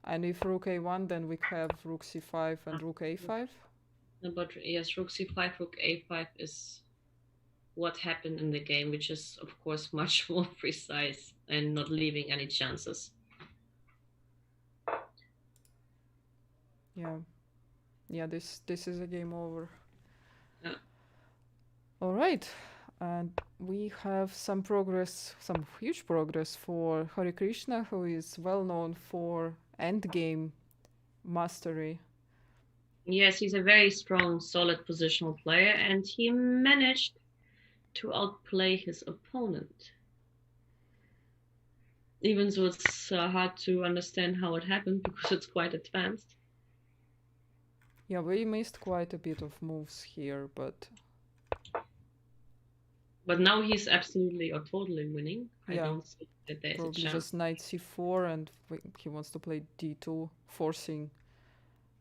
And if rook a1, then we have rook c5 and rook a5. No, but yes, rook c5, rook a5 is what happened in the game, which is of course much more precise and not leaving any chances. Yeah, this is a game over. Yeah. All right, and we have some progress, some huge progress for Harikrishna, who is well known for endgame mastery. Yes, he's a very strong, solid positional player, and he managed to outplay his opponent. Even though it's hard to understand how it happened because it's quite advanced. Yeah, we missed quite a bit of moves here, but now he's absolutely or totally winning. Yeah, I don't see that there's probably a chance. Just knight c4, and he wants to play d2, forcing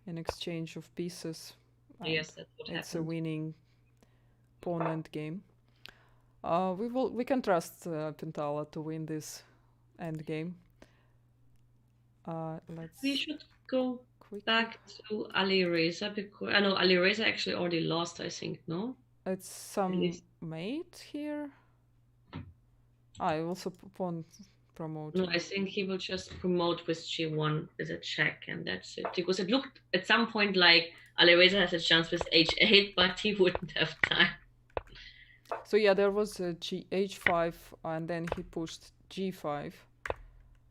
an exchange of pieces. Yes, that's what it's happened. A winning pawn end game. We can trust Pentala to win this end game. We should go back to Alireza, because I know Alireza actually already lost, I think, no? It's some mate here. I also pawn promote. No, I think he will just promote with g1 with a check, and that's it. Because it looked at some point like Alireza has a chance with h8, but he wouldn't have time. So yeah, there was a h5, and then he pushed g5.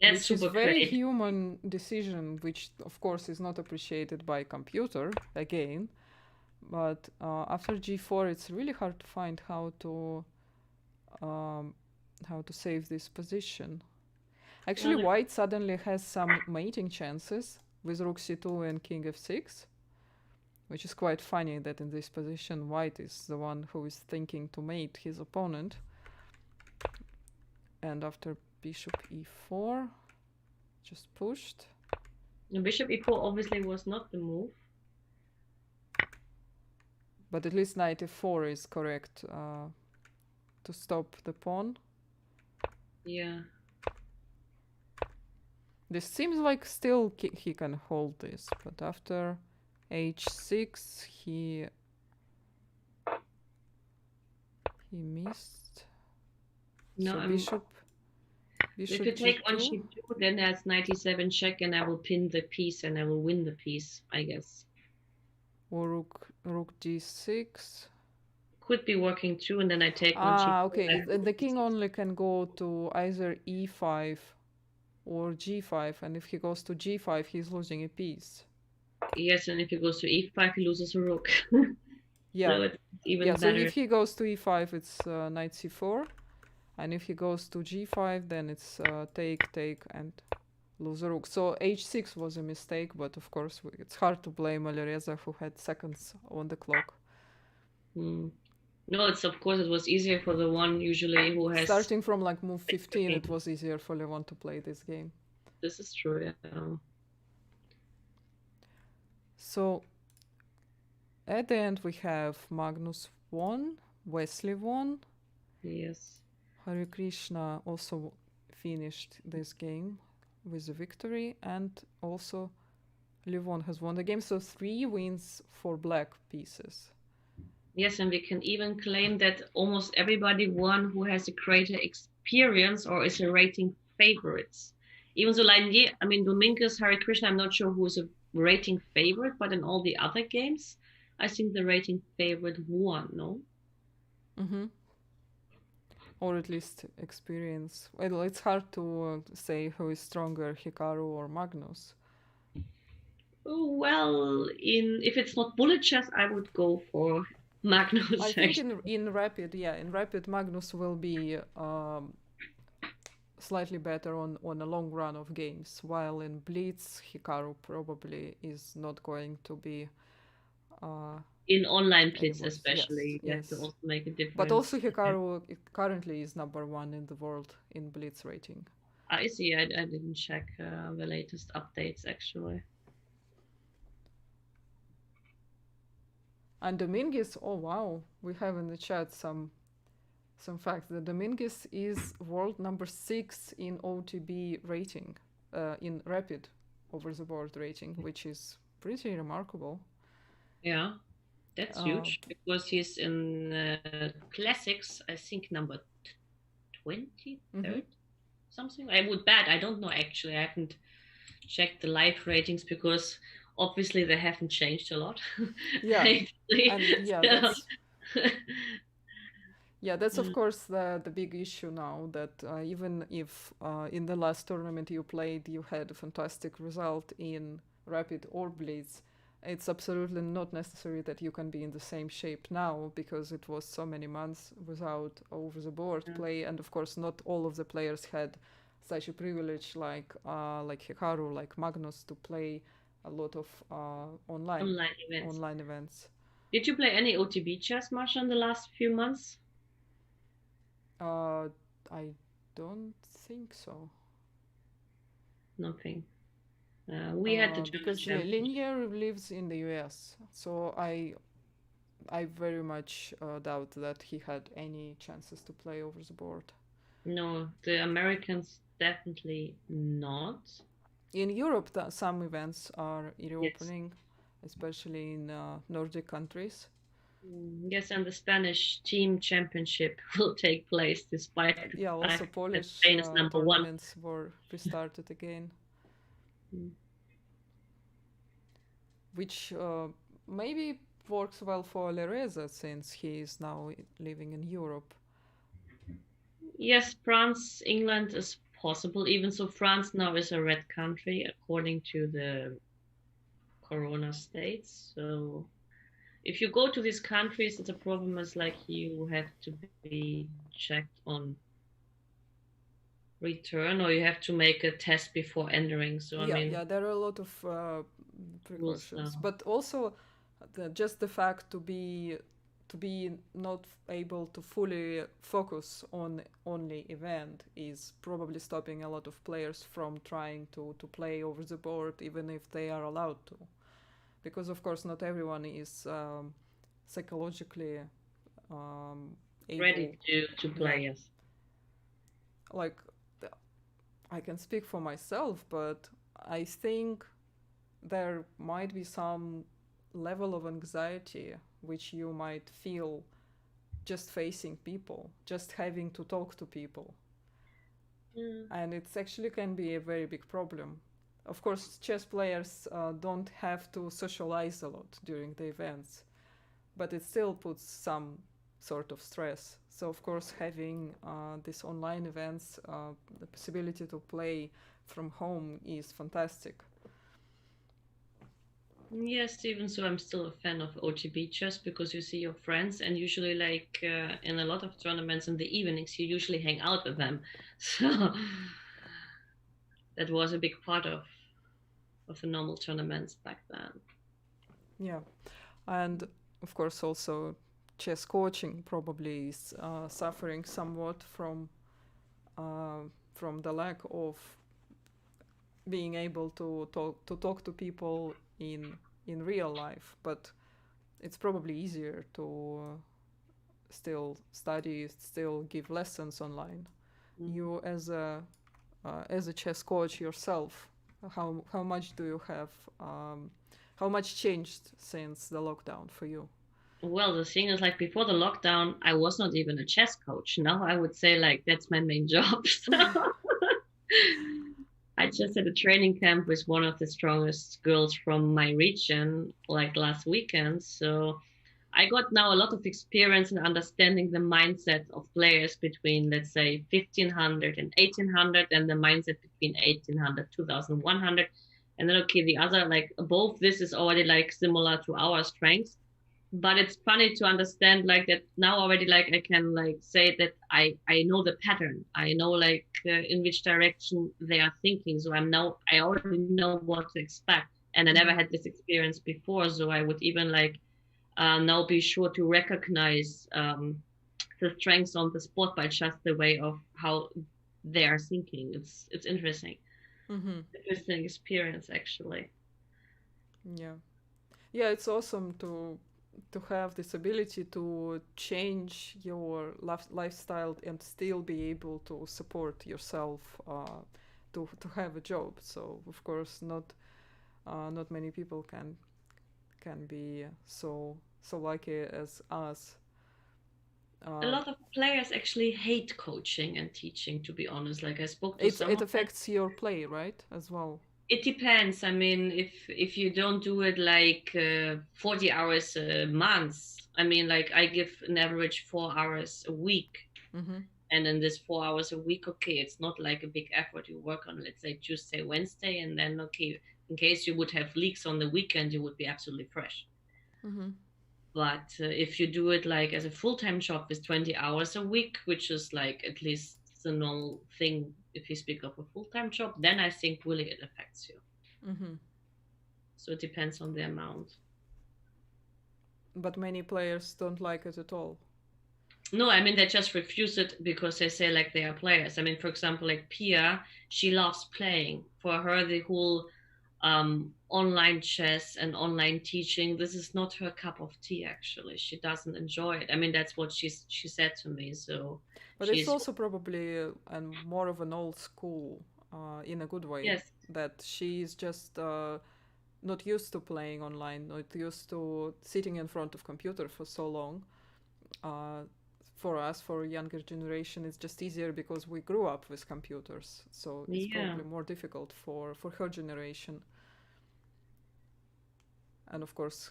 That's which is a very human decision, which of course is not appreciated by computer again. But after g4, it's really hard to find how to save this position. Actually, white suddenly has some mating chances with rook c2 and king f6, which is quite funny that in this position white is the one who is thinking to mate his opponent. And after bishop e4, just pushed. Bishop e4 obviously was not the move. But at least knight f4 is correct to stop the pawn. Yeah. This seems like still he can hold this, but after h6 he missed. No, so bishop If Bishop you take on g2. c2, then there's 97 check, and I will pin the piece, and I will win the piece, I guess. Or rook d6. Could be working too, and then I take on c2. Okay. The king only can go to either e5 or g5, and if he goes to g5, he's losing a piece. Yes, and if he goes to e5, he loses a rook. Yeah. So it's even yeah, better. so if he goes to e5, it's knight c4. And if he goes to g5, then it's take, and lose a rook. So h6 was a mistake, but of course it's hard to blame Alireza, who had seconds on the clock. No, it's of course it was easier for the one usually who has... Starting from like move 15, it was easier for Levon to play this game. This is true, yeah. So at the end we have Magnus won, Wesley won. Yes. Harikrishna also finished this game with a victory, and also Levon has won the game. So 3 wins for black pieces. Yes, and we can even claim that almost everybody won who has a greater experience or is a rating favorites. Even so, like, I mean, Dominguez, Harikrishna, I'm not sure who's a rating favorite, but in all the other games, I think the rating favorite won, no? Mm-hmm. Or at least experience. Well, it's hard to say who is stronger, Hikaru or Magnus. Well, if it's not bullet chess, I would go for Magnus. I think in rapid, Magnus will be slightly better on a long run of games, while in Blitz, Hikaru probably is not going to be... in online Blitz especially, you have to also make a difference. But also Hikaru currently is #1 in the world in Blitz rating. I see, I didn't check the latest updates actually. And Dominguez, oh wow, we have in the chat some facts that Dominguez is world #6 in OTB rating, in rapid over the board rating, which is pretty remarkable. Yeah, that's huge, because he's in classics, I think number 23rd, something. I would bet, I don't know actually, I haven't checked the live ratings because obviously they haven't changed a lot. Yeah, and that's of course the big issue now, that even if in the last tournament you played you had a fantastic result in rapid or blitz, it's absolutely not necessary that you can be in the same shape now, because it was so many months without over the board play, and of course not all of the players had such a privilege like Hikaru, like Magnus, to play a lot of online events. Did you play any OTB chess, Masha, in the last few months? I don't think so. Nothing. We had the German because Linear lives in the US, so I very much doubt that he had any chances to play over the board. No, the Americans definitely not. In Europe, some events are reopening, especially in Nordic countries. Yes, and the Spanish team championship will take place despite also Polish Spain is tournaments were restarted again. Which maybe works well for Alireza, since he is now living in Europe. Yes, France, England is possible. Even so, France now is a red country according to the corona states. So if you go to these countries, the problem is like you have to be checked on return, or you have to make a test before entering. So I mean, there are a lot of precautions, but also just the fact to be not able to fully focus on only event is probably stopping a lot of players from trying to play over the board, even if they are allowed to, because of course not everyone is psychologically ready to play. Yes, like I can speak for myself, but I think there might be some level of anxiety which you might feel just facing people, just having to talk to people. Yeah. and it actually can be a very big problem. Of course, chess players don't have to socialize a lot during the events, but it still puts some sort of stress. So, of course, having these online events, the possibility to play from home is fantastic. Yes, even so, I'm still a fan of OTB just because you see your friends, and usually, like in a lot of tournaments in the evenings, you usually hang out with them. So that was a big part of the normal tournaments back then. Yeah, and of course, also chess coaching probably is suffering somewhat from the lack of being able to talk to people in real life, but it's probably easier to still study, still give lessons online. You as a chess coach yourself, how much do you have? How much changed since the lockdown for you? Well, the thing is, like before the lockdown, I was not even a chess coach. Now I would say like that's my main job. So I just had a training camp with one of the strongest girls from my region, like last weekend. So I got now a lot of experience in understanding the mindset of players between, let's say, 1500 and 1800, and the mindset between 1800, 2100. And then, okay, the other, like above this is already like similar to our strengths. But it's funny to understand like that now already, like I can like say that I know the pattern. I know like in which direction they are thinking. So I already know what to expect. And I never had this experience before. So I would even like now be sure to recognize the strengths on the spot by just the way of how they are thinking. It's interesting. Interesting experience actually. Yeah, yeah, it's awesome to have this ability to change your lifestyle and still be able to support yourself, to have a job. So of course, not many people can be so lucky as us. A lot of players actually hate coaching and teaching, to be honest. Like I spoke to some It of them. affects your play, right, as well. It depends. I mean, if you don't do it like 40 hours a month, I mean, like I give an average 4 hours a week. And in this 4 hours a week, okay, it's not like a big effort. You work on, let's say, Tuesday, Wednesday, and then, okay, in case you would have leaks on the weekend, you would be absolutely fresh. But if you do it like as a full-time job with 20 hours a week, which is like at least the normal thing if you speak of a full-time job, then I think really it affects you. So it depends on the amount. But many players don't like it at all. No, I mean, they just refuse it because they say like they are players. I mean, for example, like Pia, she loves playing. For her, the whole online chess and online teaching, this is not her cup of tea, actually. She doesn't enjoy it. I mean, that's what she said to me. So, but it's also probably more of an old school, in a good way. Yes. That she's just not used to playing online, not used to sitting in front of computer for so long. For us, for a younger generation, it's just easier because we grew up with computers. So it's probably more difficult for her generation. And of course,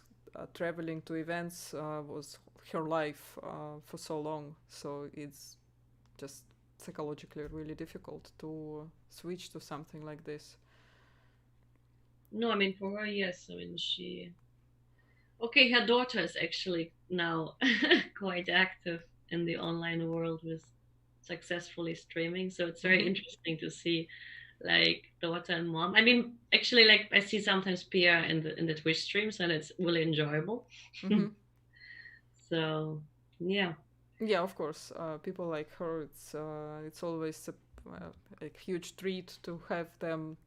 traveling to events was her life for so long. So it's just psychologically really difficult to switch to something like this. No, I mean, for her, yes. I mean, okay, her daughter is actually now quite active in the online world with successfully streaming. So it's very interesting to see like daughter and mom. I mean, actually, like I see sometimes Pia in the Twitch streams, and it's really enjoyable. So yeah. Yeah, of course. People like her, it's always a huge treat to have them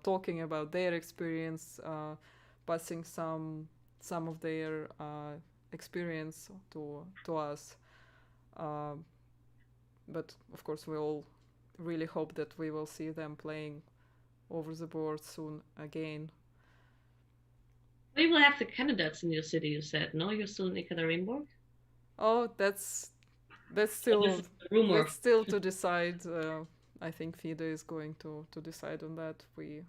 talking about their experience, passing some of their experience to us. But of course, we all really hope that we will see them playing over the board soon again. We will have the candidates in your city. You said no. You're still in Ekaterinburg. Oh, that's still rumor. That's still to decide. I think FIDE is going to decide on that. We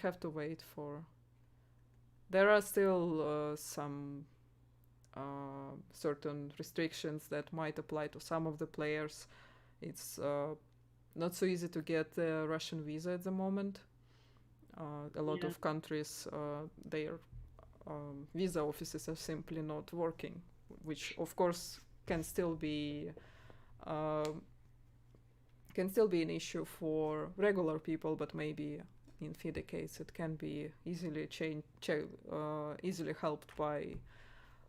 have to wait for. There are still some certain restrictions that might apply to some of the players. It's not so easy to get the Russian visa at the moment. A lot of countries, their visa offices are simply not working, which of course can still be an issue for regular people, but maybe in FIDE case it can be easily easily helped by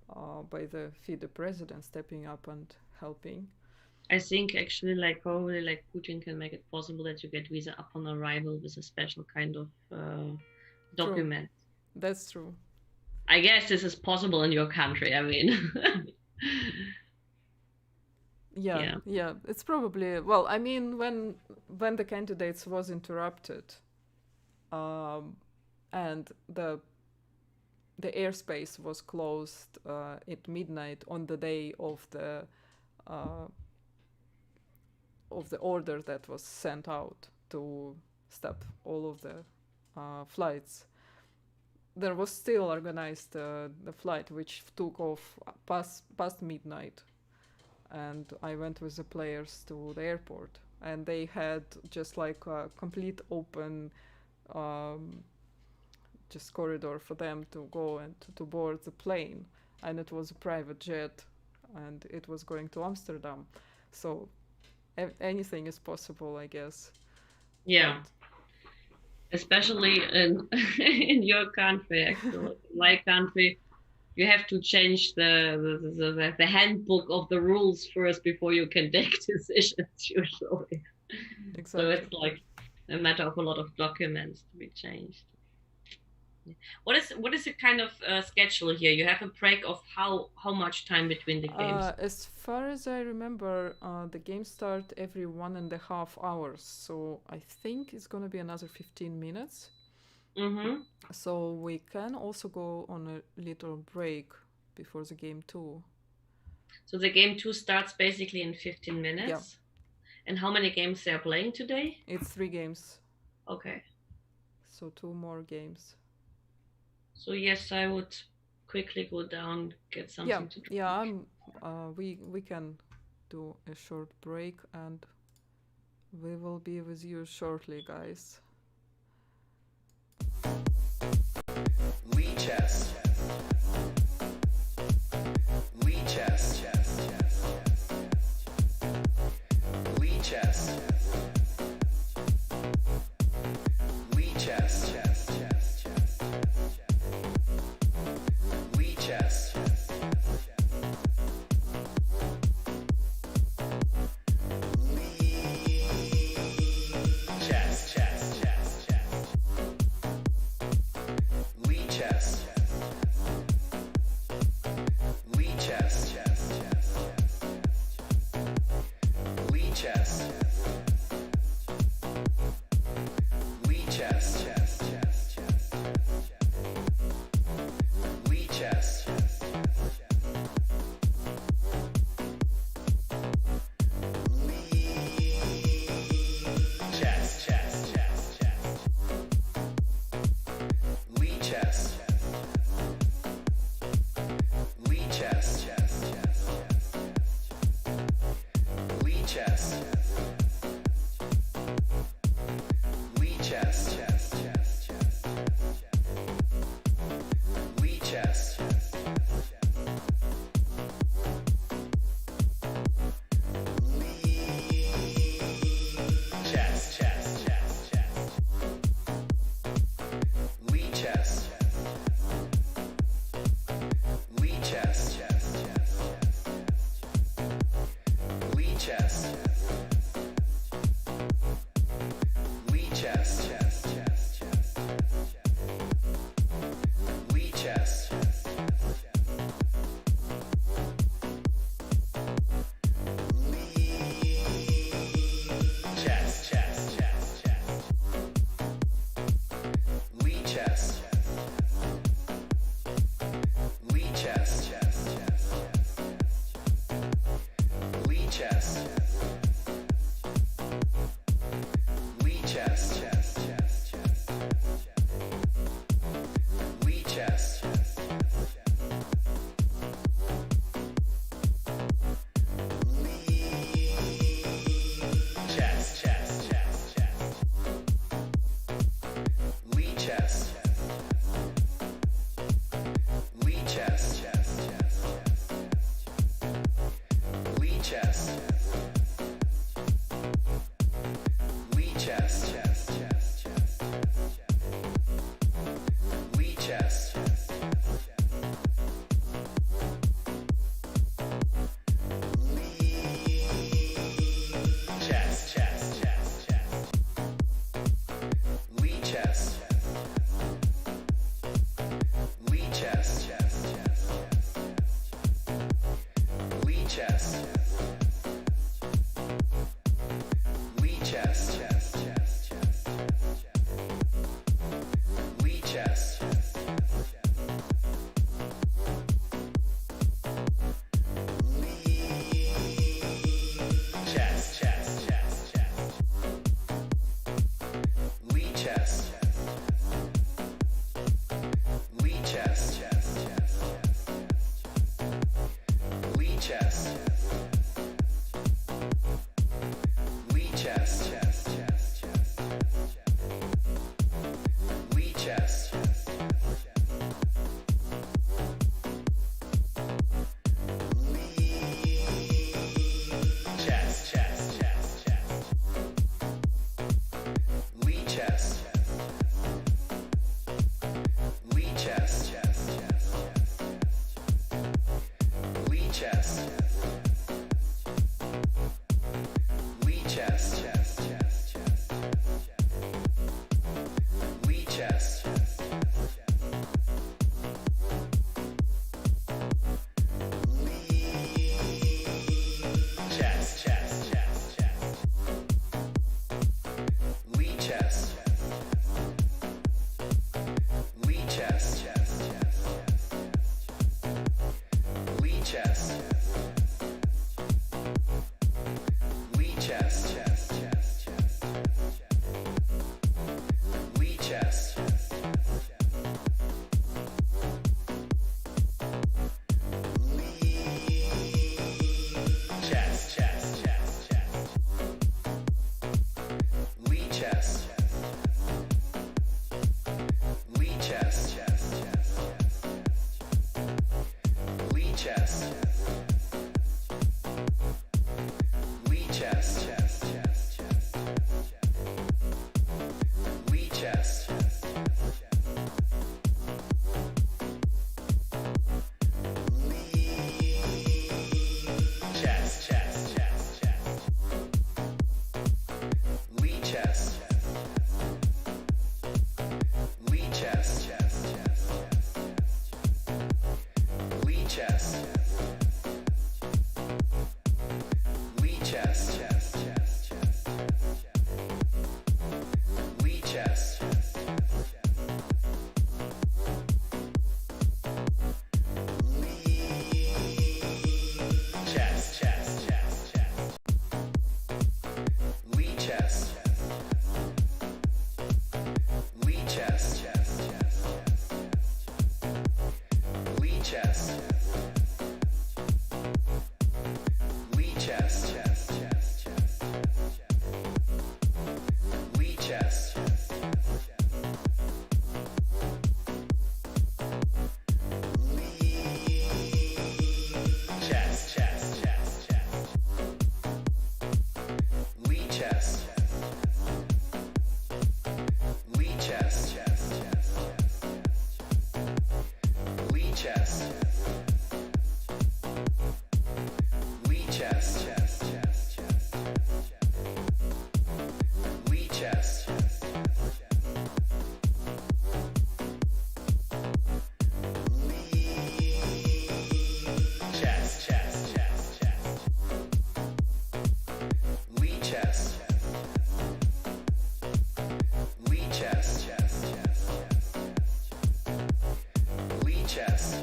the FIDE president stepping up and helping. I think actually, like probably, like Putin can make it possible that you get visa upon arrival with a special kind of document. True. That's true. I guess this is possible in your country. I mean, yeah, it's probably, well, I mean, when the candidates was interrupted, and the airspace was closed at midnight on the day of the order that was sent out to stop all of the flights. There was still organized the flight, which took off past midnight, and I went with the players to the airport, and they had just like a complete open just corridor for them to go and to board the plane, and it was a private jet, and it was going to Amsterdam, so anything is possible, I guess. Yeah. But especially in your country, actually, my country, you have to change the handbook of the rules first before you can take decisions usually. Exactly. So it's like a matter of a lot of documents to be changed. What is the kind of schedule here? You have a break of how much time between the games? As far as I remember, the games start every 1.5 hours, so I think it's going to be another 15 minutes. Mm-hmm. So we can also go on a little break before the game 2. So the game 2 starts basically in 15 minutes? Yeah. And how many games they are playing today? It's 3 games. Okay. So 2 more games. So yes, I would quickly go down, get something to drink. Yeah, we can do a short break, and we will be with you shortly, guys. Lee chess. Lee chess. Lee chess. Lee chess. Lee chess. Chess. chest. Chest, chest, chest, chest. Lead chest. Lead chest, chest, chest, lead chest. Lead chest, chest, chest, chest. Lead chest. Chest, chest, chest, chest. Lead chest. Lead chest, chest, chest, chest. Lead chest.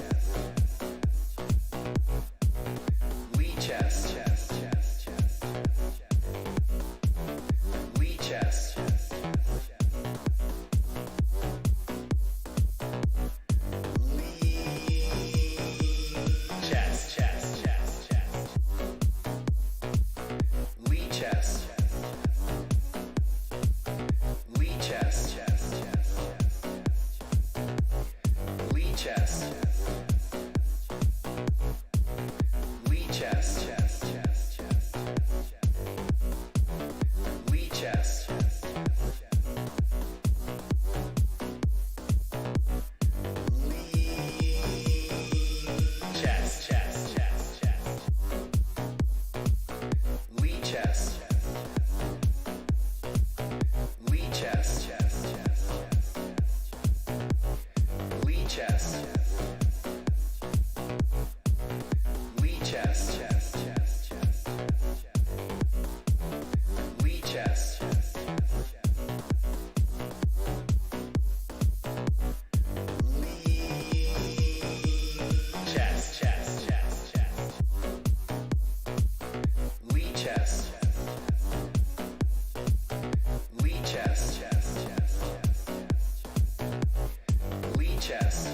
Lead chest, chest, chest, chest. Lead chest. Chest, chest, chest, chest. Lead chest. Lead chest, chest, chest, chest. Lead chest. Lead chest, chest, chest, chest. Lead chest. Chest, chest, chest, chest. Lead chest. Lead chest, chest, chest, chest. Lead chest. Lead chest, chest, chest, chest. Lead chest. Chest, chest, chest, chest. Lead chest. Lead chest, chest, chest, chest. Lead chest.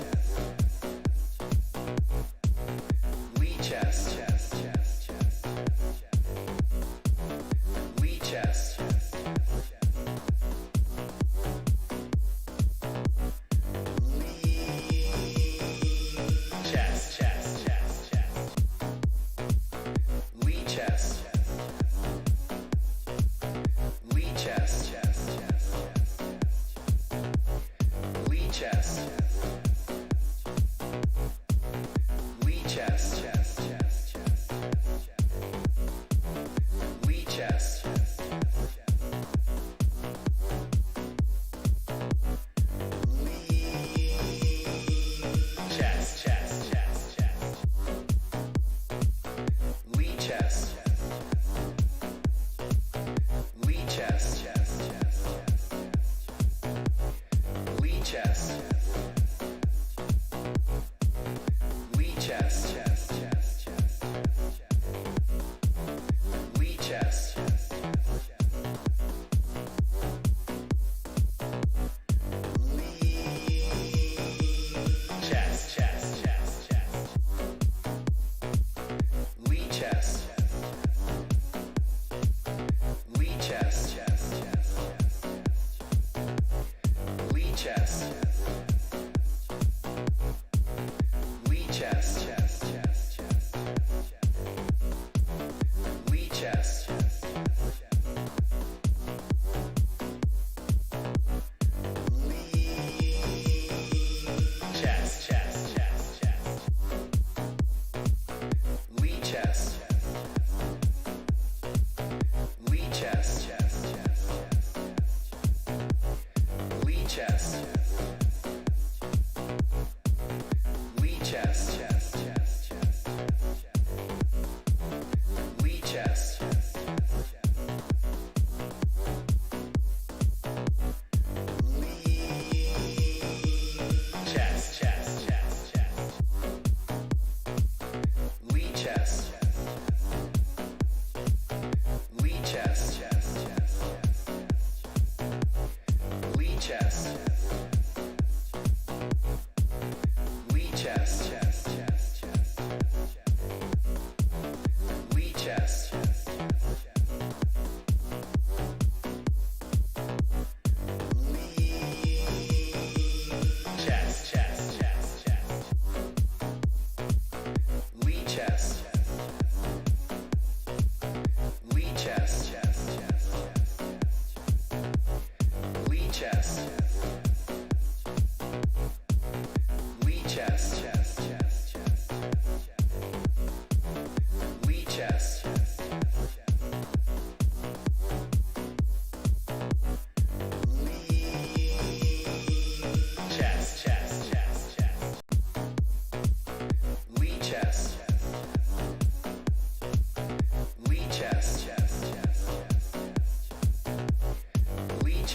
Lead chest, chest, chest, chest. Lead chest.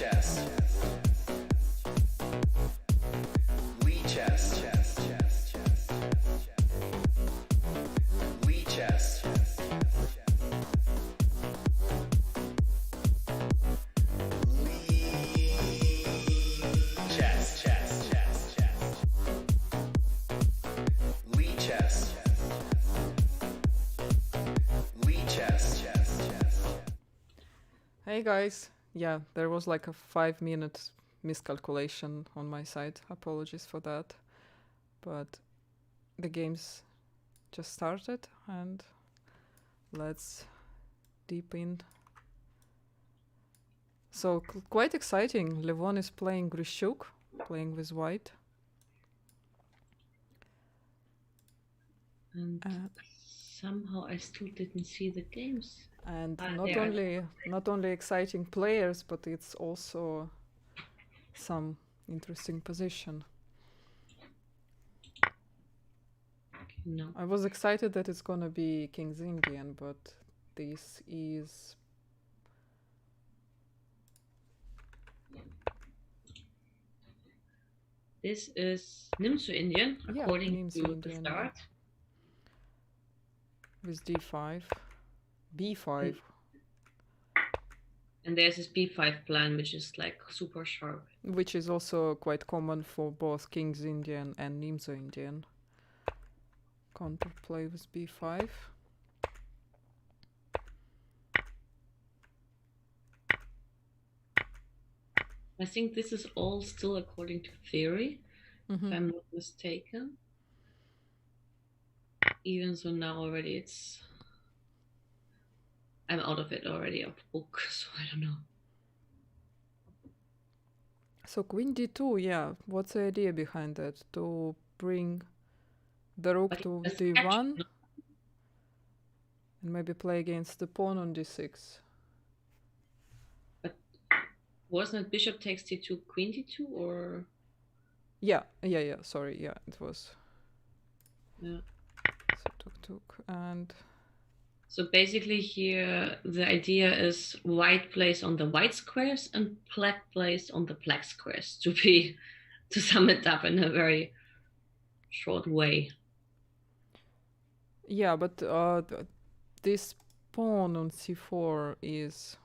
chess. Lee chess. Lee chess. Hey guys, yeah, there was like a 5-minute miscalculation on my side. Apologies for that. But the games just started and let's deep in. So quite exciting. Levon is playing Grischuk, playing with white. And somehow I still didn't see the games. And There. not only exciting players, but it's also some interesting position. No. I was excited that it's gonna be King's Indian, but this is This is Nimsu Indian, Yeah, according Nimsu to the Indian, start. with d5, b5. And there's this b5 plan, which is like super sharp. Which is also quite common for both King's Indian and Nimsu Indian. Counterplay with b5. I think this is all still according to theory, if I'm not mistaken. Even so now already I'm out of it already, of the book, so I don't know. So Queen d2, yeah. What's the idea behind that? To bring the rook But to it's d1 actually- and maybe play against the pawn on d6. Wasn't it bishop takes d2, queen d2, or? Yeah, sorry, yeah, it was. Yeah. So took, and So basically here, the idea is white plays on the white squares and black plays on the black squares, to sum it up in a very short way. yeah, but this pawn on c4 is.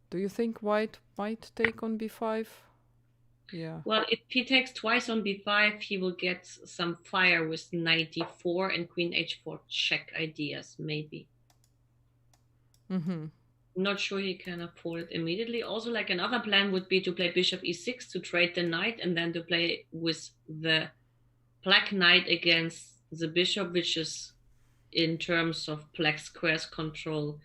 Do you think white might take on b5? Yeah. Well, if he takes twice on b5, he will get some fire with knight d4 and queen h4 check ideas, maybe. Mm-hmm. Not sure he can afford it immediately. Also, like another plan would be to play bishop e6 to trade the knight, and then to play with the black knight against the bishop, which is in terms of black squares control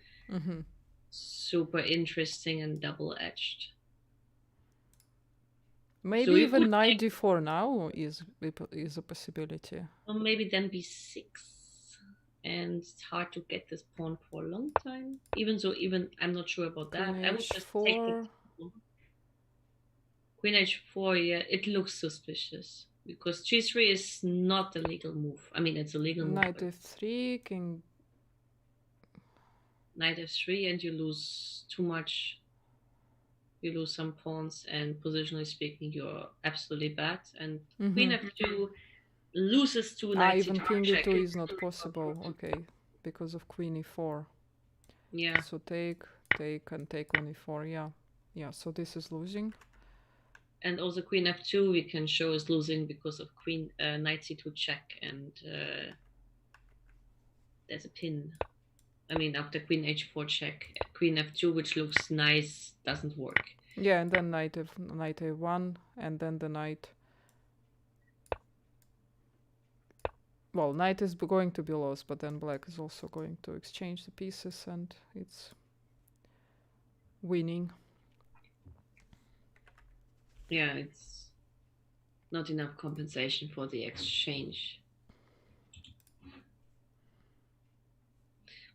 super interesting and double-edged. Maybe So even knight d4 now is a possibility. Or maybe then b6, and it's hard to get this pawn for a long time. Even I'm not sure about that. Queen I would just take h4. it. Queen h4, yeah, it looks suspicious because g3 is not a legal move. I mean, it's a legal Knight move. f3, king. Knight f3, and you lose too much. You lose some pawns, and positionally speaking, you're absolutely bad. And queen f2 loses to knight Even c2 king check. d2 is not possible. Okay, because of queen e4. Yeah. So take, and take on e4. Yeah. So this is losing. And also queen f2 we can show is losing because of queen knight c2 check, and there's a pin. I mean, after queen h4 check, queen f2, which looks nice, doesn't work. Yeah, and then knight a1, and then the knight. Well, knight is going to be lost, but then black is also going to exchange the pieces, and it's winning. Yeah, it's not enough compensation for the exchange.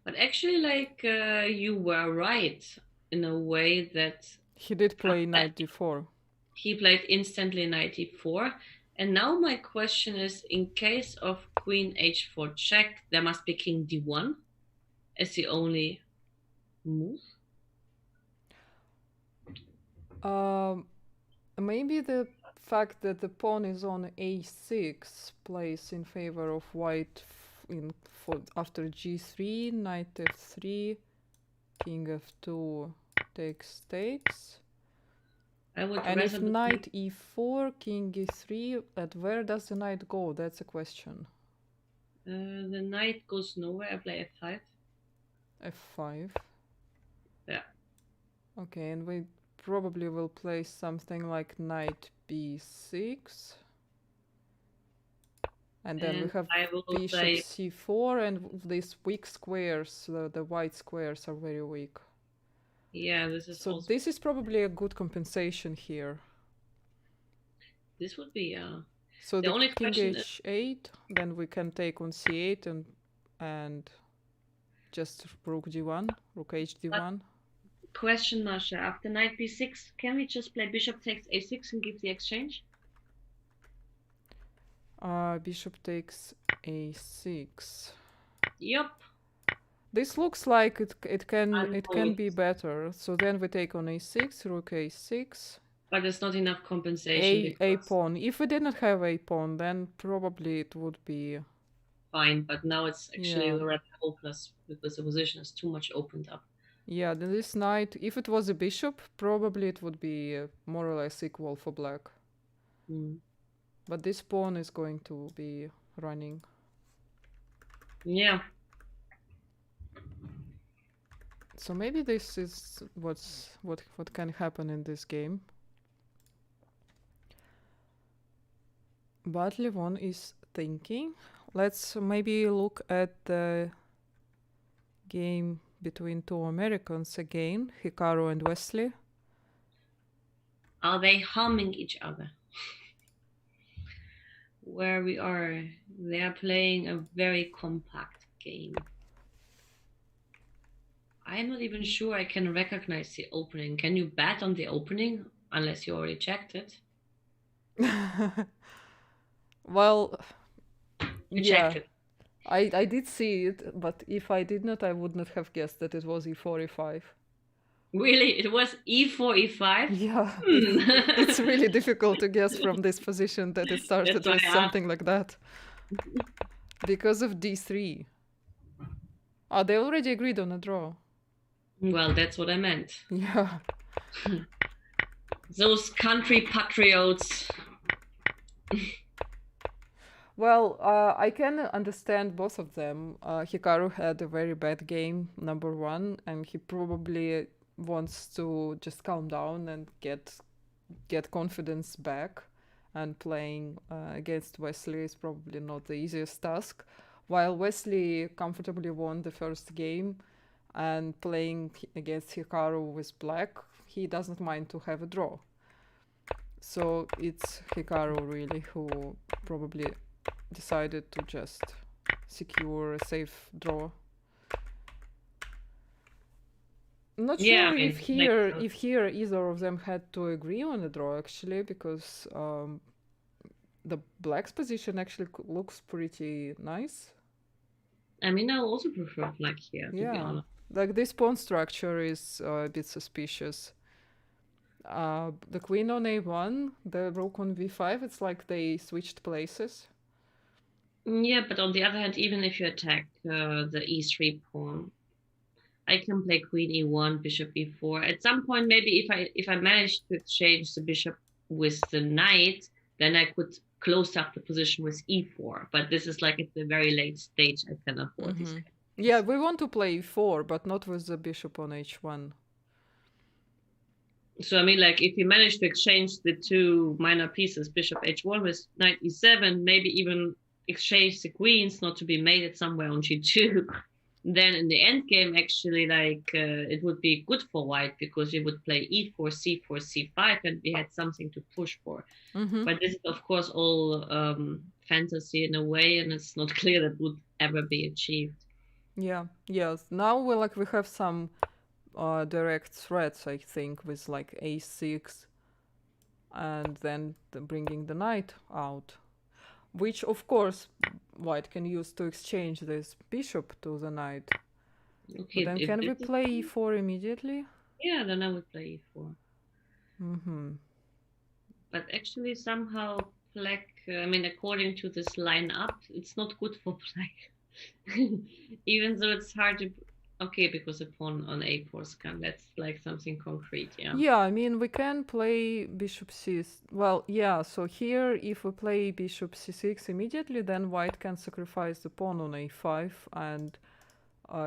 But actually, like, you were right in a way that He did play knight d4. he played instantly knight d4. And now my question is, in case of queen h4 check, there must be king d1 as the only move. Um, Maybe the fact that the pawn is on a6 plays in favor of white after g3, knight f3, king f2 takes. And if knight e4, king e3, where does the knight go? That's a question. The knight goes nowhere. I play f5. f5. Yeah. Okay, and we probably will play something like knight b6. And then we have bishop c4, and these weak squares, the white squares are very weak. Yeah, this is so this is probably a good compensation here. This would be, so the only king h8, then we can take on c8 and just rook d1, rook hd1. Question, Masha, after knight b6, can we just play bishop takes a6 and give the exchange? Bishop takes a6. Yep. This looks like it can be better. So then we take on a6, rook a6. But there's not enough compensation. A pawn. If we didn't have a pawn, then probably it would be fine. But now it's actually rather hopeless because the position is too much opened up. Yeah, this knight, if it was a bishop, probably it would be more or less equal for black. But this pawn is going to be running. Yeah. So maybe this is what can happen in this game. But Levon is thinking. Let's maybe look at the game between two Americans again, Hikaru and Wesley. Are they harming each other? Where we are, they are playing a very compact game. I'm not even sure I can recognize the opening. Can you bet on the opening unless you already checked it? Well, checked it. I did see it, but if I did not, I would not have guessed that it was e4, e5. Really? It was e4, e5? Yeah. It's really difficult to guess from this position that it started with something like that. Because of d3. Oh, they already agreed on a draw. Well, that's what I meant. Yeah. Those country patriots. Well, I can understand both of them. Hikaru had a very bad game, number one, and he probably wants to just calm down and get confidence back. And playing against Wesley is probably not the easiest task. While Wesley comfortably won the first game, and playing against Hikaru with black, he doesn't mind to have a draw. So it's Hikaru really who probably decided to just secure a safe draw. Not sure if here either of them had to agree on a draw actually, because the black's position actually looks pretty nice. I mean, I also prefer black here, to be honest. Like this pawn structure is a bit suspicious. The queen on a1, the rook on b5, it's like they switched places. Yeah, but on the other hand, even if you attack the e3 pawn, I can play queen e1, bishop e4. At some point, maybe if I manage to exchange the bishop with the knight, then I could close up the position with e4. But this is like at the very late stage. I can afford this. Yeah, we want to play e4, but not with the bishop on h1. So I mean, like if you manage to exchange the two minor pieces, bishop h1 with knight e7, maybe even exchange the queens not to be mated somewhere on g2, then in the end game actually it would be good for white because you would play e4, c4, c5, and we had something to push for. But this is of course all fantasy in a way, and it's not clear that would ever be achieved. Yeah, yes. Now we have some direct threats, I think, with like a6 and then bringing the knight out, which of course white can use to exchange this bishop to the knight. Okay, but then can we play e4 immediately? Yeah, then I would play e4. But actually, somehow black. According to this lineup, it's not good for black. Even though it's hard to. Okay, because a pawn on a4 scan, that's like something concrete, yeah. Yeah, I mean, we can play bishop c. Well, yeah, so here, if we play bishop c6 immediately, then white can sacrifice the pawn on a5 and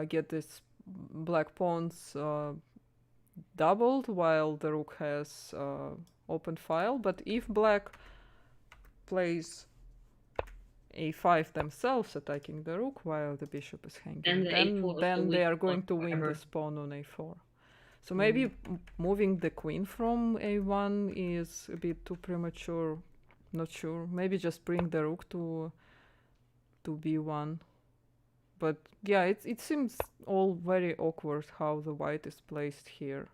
get this black pawns doubled while the rook has open file. But if black plays a5 themselves, attacking the rook while the bishop is hanging, then they are going to win this pawn on a4. So maybe moving the queen from a1 is a bit too premature. Not sure. Maybe just bring the rook to b1. But yeah, it seems all very awkward how the white is placed here.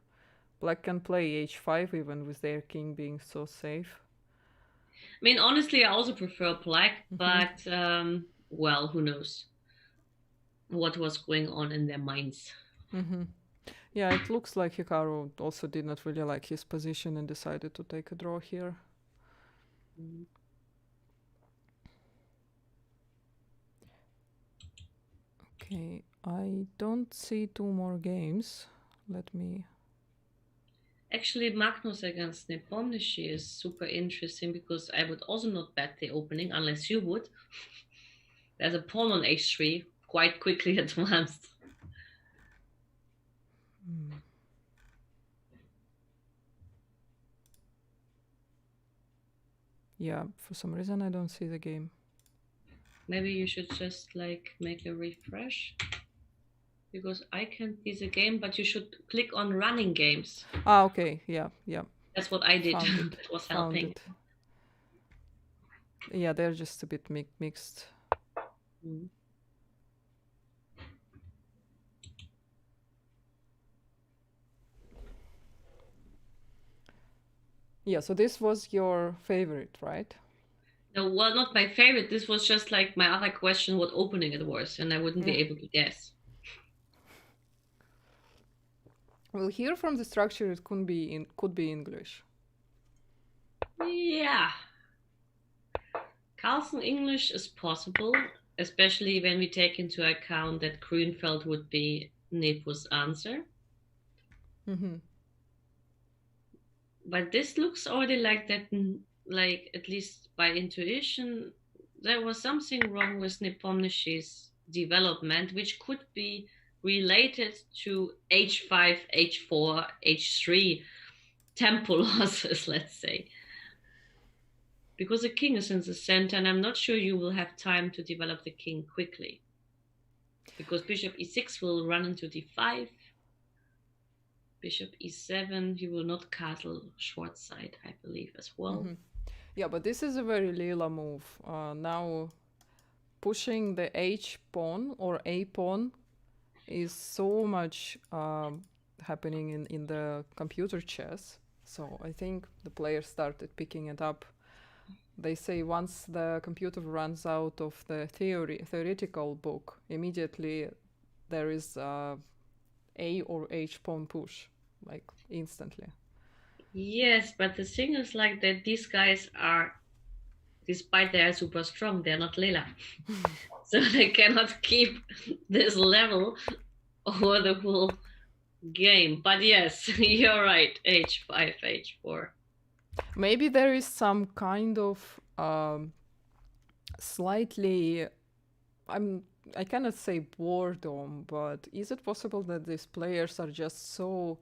Black can play h5 even with their king being so safe. I mean, honestly, I also prefer black, but well, who knows what was going on in their minds. Yeah, it looks like Hikaru also did not really like his position and decided to take a draw here. Okay, I don't see two more games. Let me... Actually, Magnus against Nepomniachtchi is super interesting because I would also not bet the opening unless you would. There's a pawn on h3 quite quickly advanced. Yeah, for some reason I don't see the game. Maybe you should just like make a refresh. Because I can't see the game, but you should click on running games. Ah, okay, yeah. That's what I did. That was helping. Yeah, they're just a bit mixed. Yeah, so this was your favorite, right? No, well, not my favorite. This was just like my other question, what opening it was, and I wouldn't be able to guess. Well, here from the structure, it could be English. Yeah. Carlsen English is possible, especially when we take into account that Grünfeld would be Nepo's answer. But this looks already like that, like at least by intuition, there was something wrong with Nepomniachtchi's development, which could be related to h5, h4, h3 tempo losses, let's say. Because the king is in the center, and I'm not sure you will have time to develop the king quickly. Because bishop e6 will run into d5. Bishop e7, he will not castle short side, I believe, as well. Yeah, but this is a very Lila move. Now, pushing the h pawn or a pawn is so much happening in the computer chess. So I think the players started picking it up. They say once the computer runs out of the theoretical book, immediately there is a or h pawn push, like instantly. Yes, but the thing is like that these guys are, despite they are super strong, they're not Lila. So they cannot keep this level over the whole game. But yes, you're right, h5, h4. Maybe there is some kind of slightly, I cannot say boredom, but is it possible that these players are just so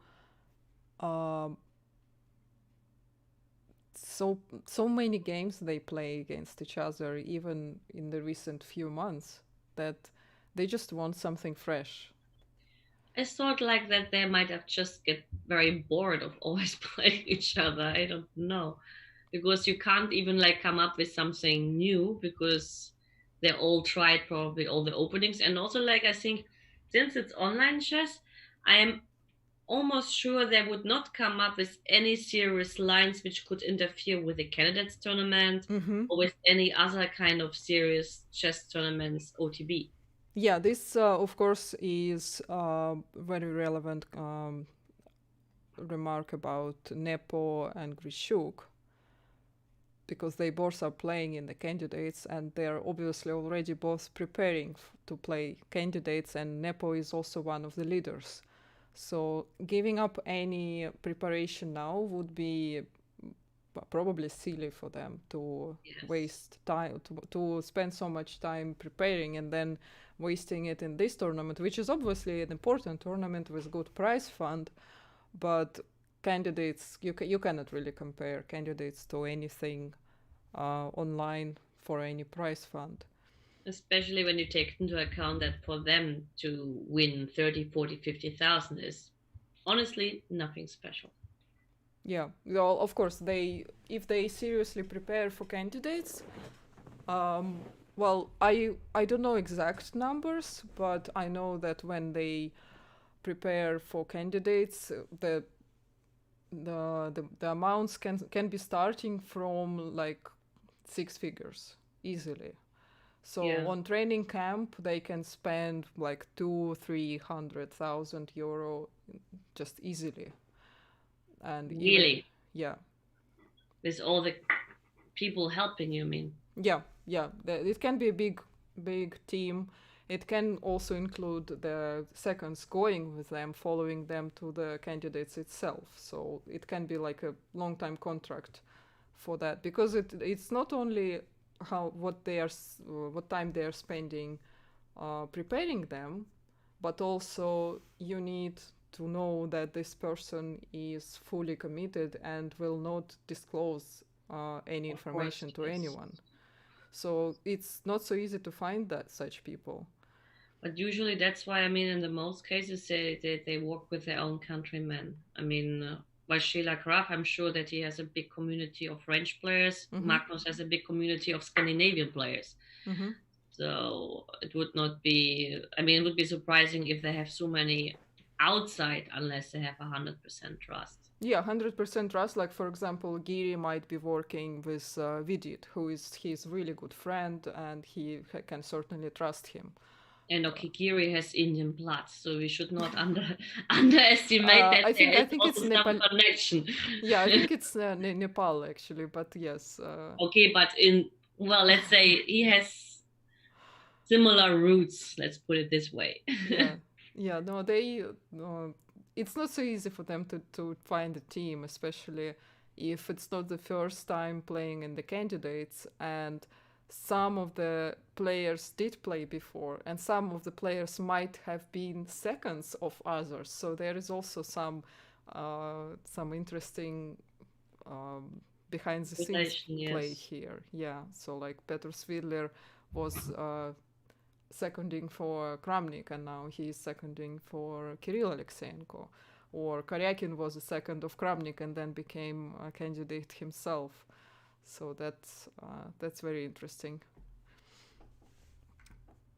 many games they play against each other, even in the recent few months, that they just want something fresh? I thought like that they might have just get very bored of always playing each other. I don't know. Because you can't even like come up with something new because they all tried probably all the openings. And also like I think since it's online chess, I'm almost sure they would not come up with any serious lines which could interfere with the candidates tournament or with any other kind of serious chess tournaments OTB. Yeah, this of course is very relevant remark about Nepo and Grischuk, because they both are playing in the candidates, and they are obviously already both preparing to play candidates, and Nepo is also one of the leaders. So giving up any preparation now would be probably silly for them to waste time, to spend so much time preparing and then wasting it in this tournament, which is obviously an important tournament with good prize fund, but candidates, you cannot really compare candidates to anything online for any prize fund. Especially when you take into account that for them to win 30, 40, 50,000 is honestly nothing special. Yeah, well, of course, if they seriously prepare for candidates, well, I don't know exact numbers, but I know that when they prepare for candidates, the amounts can be starting from like 6 figures easily. So on training camp, they can spend like 200,000-300,000 euro just easily. And really? Yeah. With all the people helping you, mean? Yeah. It can be a big team. It can also include the seconds going with them, following them to the candidates itself. So it can be like a long-time contract for that, because it's not only what time they are spending preparing them, but also you need to know that this person is fully committed and will not disclose any information to anyone. So it's not so easy to find such people. But usually that's why, I mean, in the most cases, they work with their own countrymen. I mean, Sheila Graf, I'm sure that he has a big community of French players. Magnus has a big community of Scandinavian players. So it would not be, I mean, it would be surprising if they have so many outside unless they have 100% trust. Yeah, 100% trust. Like, for example, Giri might be working with Vidit, who is his really good friend, and he can certainly trust him. And Giri has Indian blood, so we should not underestimate that. I think it's Nepal connection. Yeah, I think it's Nepal actually, but yes. Okay, but let's say he has similar roots. Let's put it this way. Yeah. No, it's not so easy for them to find a team, especially if it's not the first time playing in the candidates, and some of the players did play before, and some of the players might have been seconds of others. So there is also some interesting behind the scenes play here. Yeah. So like Petr Svidler was seconding for Kramnik, and now he is seconding for Kirill Alexeyenko. Or Karyakin was a second of Kramnik and then became a candidate himself. So that's very interesting.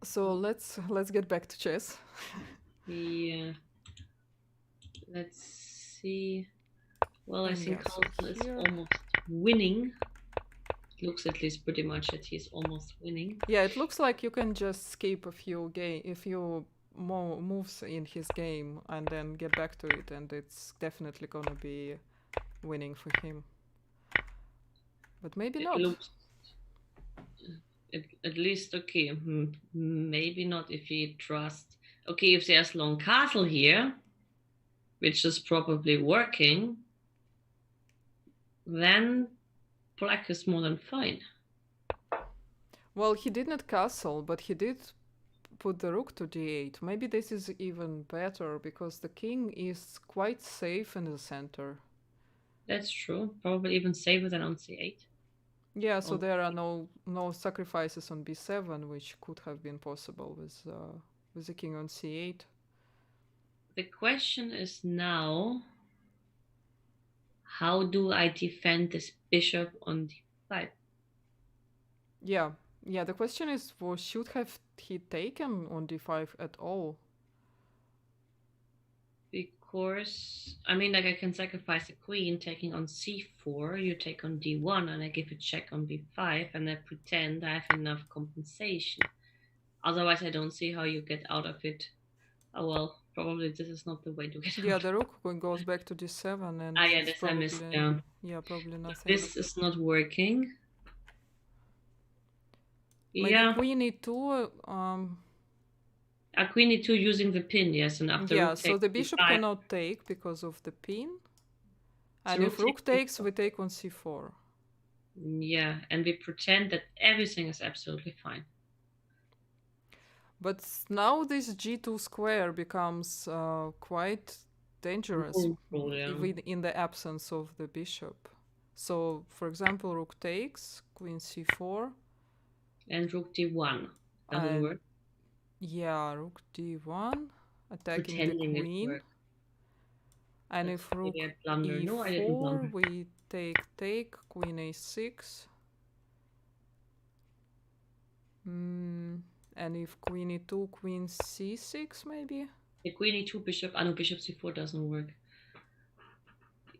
So let's get back to chess. Yeah. Let's see. Well, I think Carlsen is almost winning. It looks at least pretty much that he's almost winning. Yeah, it looks like you can just skip a few moves in his game and then get back to it, and it's definitely gonna be winning for him. But maybe not. Looks, at least, okay, maybe not if he trusts. Okay, if there's long castle here, which is probably working, then black is more than fine. Well, he did not castle, but he did put the rook to d8. Maybe this is even better, because the king is quite safe in the center. That's true. Probably even safer than on c8. Yeah, so there are no sacrifices on b7, which could have been possible with the king on c8. The question is now, how do I defend this bishop on d5? Yeah, the question is, should have he taken on d5 at all? Because, I mean, like, I can sacrifice a queen taking on c4, you take on d1, and I give a check on b5, and I pretend I have enough compensation. Otherwise, I don't see how you get out of it. Oh well, Probably this is not the way to get Yeah, out. the rook goes back to d7 and Yeah, it's this I missed. probably probably nothing. This is not working. Maybe queen e2. Queen e2 using the pin, yes, and after rook so takes the bishop e5, cannot take because of the pin. And so if rook takes, we take on c4. Yeah, and we pretend that everything is absolutely fine. But now this g2 square becomes quite dangerous in the absence of the bishop. So, for example, rook takes, queen c4. And rook d1. Doesn't work. Yeah, rook d1, attacking Pretending the queen. And That's if rook e4, no, we take, queen a6. And if queen e2, queen c6 maybe? The queen e2, bishop, no, bishop c4 doesn't work.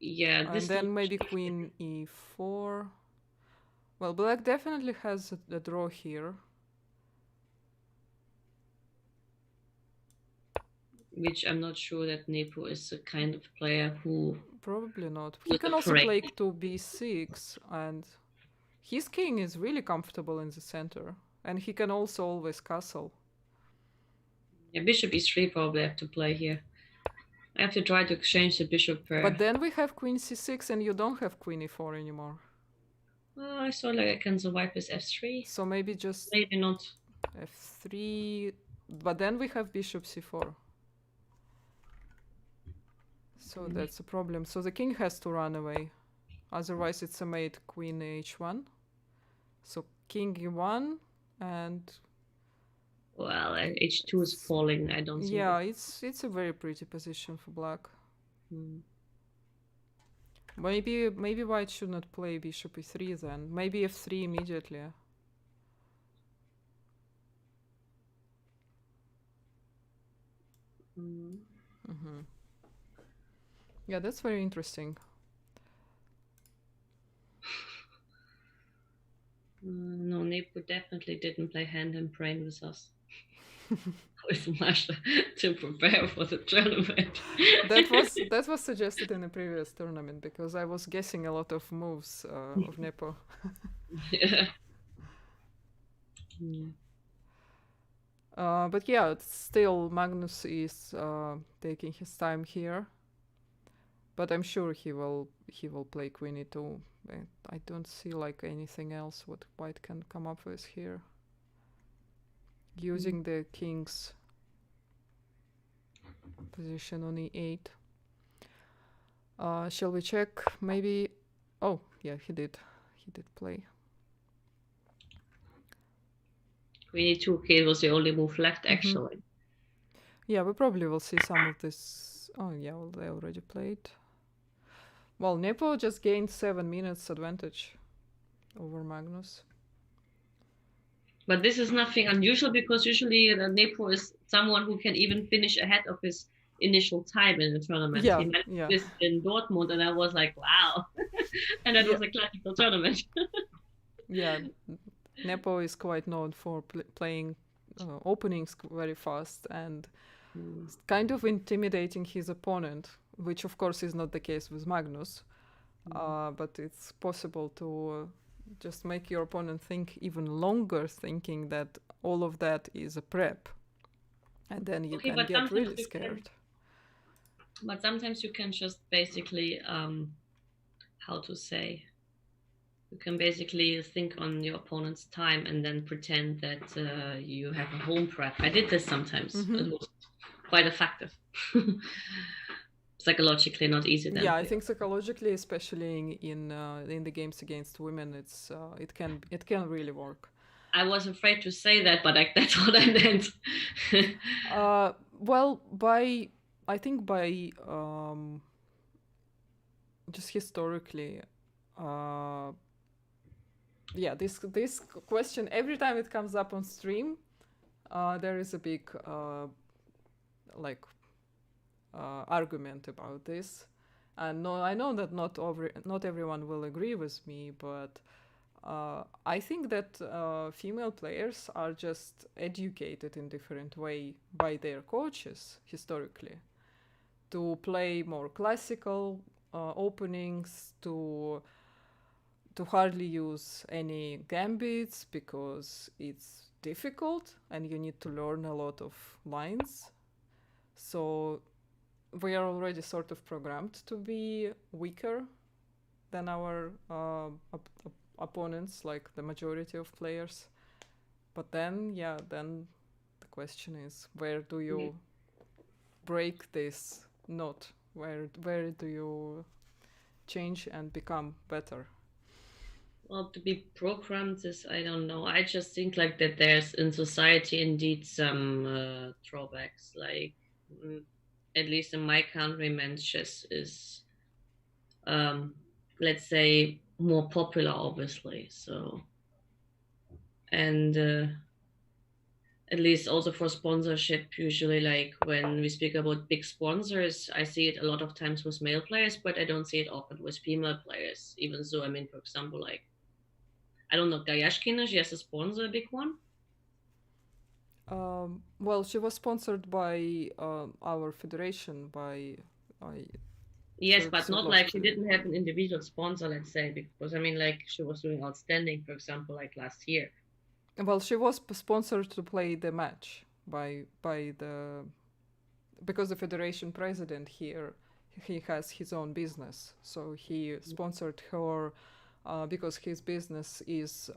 Yeah, and then maybe queen e4. Well, black definitely has a draw here. Which I'm not sure that Nepo is the kind of player who... Probably not. He can also play to b6, and his king is really comfortable in the center. And he can also always castle. Yeah, bishop e3 probably have to play here. I have to try to exchange the bishop pair. But then we have queen c6 and you don't have queen e4 anymore. Oh, I saw like I can survive with f3. So maybe just... Maybe not. f3... But then we have bishop c4. So that's a problem. So the king has to run away. Otherwise it's a mate queen h1. So king e1 and... Well, h2 is falling. I don't see. Yeah, it's a very pretty position for black. Maybe white should not play bishop e3 then. Maybe f3 immediately. Yeah, that's very interesting. No, Nepo definitely didn't play hand and brain with us. With Masha to prepare for the tournament. that was suggested in a previous tournament because I was guessing a lot of moves of Nepo. Yeah. But yeah, still Magnus is taking his time here. But I'm sure he will play queen e2. I don't see like anything else what white can come up with here. Using the king's position on e8. Shall we check? Maybe... Oh, yeah, he did play. Queen e2, okay, it was the only move left, actually. Yeah, we probably will see some of this... Oh, yeah, well, they already played. Well, Nepo just gained 7 minutes advantage over Magnus. But this is nothing unusual because usually Nepo is someone who can even finish ahead of his initial time in the tournament. Yeah, he met this in Dortmund and I was like, wow. And that was a classical tournament. Yeah, Nepo is quite known for playing openings very fast and kind of intimidating his opponent, which of course is not the case with Magnus. But it's possible to just make your opponent think even longer, thinking that all of that is a prep. And then you can get really scared. But sometimes you can just basically, how to say, you can basically think on your opponent's time and then pretend that you have a home prep. I did this sometimes. It was quite effective. Psychologically not easy then. Yeah, I think psychologically, especially in the games against women, it can really work. I was afraid to say that, but that's what I meant. Well, I think by just historically, yeah, this question every time it comes up on stream, there is a big argument about this, and no, I know that not everyone will agree with me, but I think that female players are just educated in different way by their coaches historically to play more classical openings, to hardly use any gambits because it's difficult and you need to learn a lot of lines. So we are already sort of programmed to be weaker than our opponents, like the majority of players. But then the question is, where do you break this knot? Where do you change and become better? Well, to be programmed is, I don't know. I just think like that there's in society indeed some drawbacks. Like, at least in my country, men's chess is, let's say, more popular, obviously. So, and at least also for sponsorship, usually like when we speak about big sponsors, I see it a lot of times with male players, but I don't see it often with female players. Even so, I mean, for example, like, I don't know, Gayashkina, she has a sponsor, a big one. Well, she was sponsored by our federation, Yes, but not like she didn't have an individual sponsor, let's say, because I mean, like, she was doing outstanding, for example, like last year. Well, she was sponsored to play the match because the federation president here, he has his own business, so he sponsored her because his business is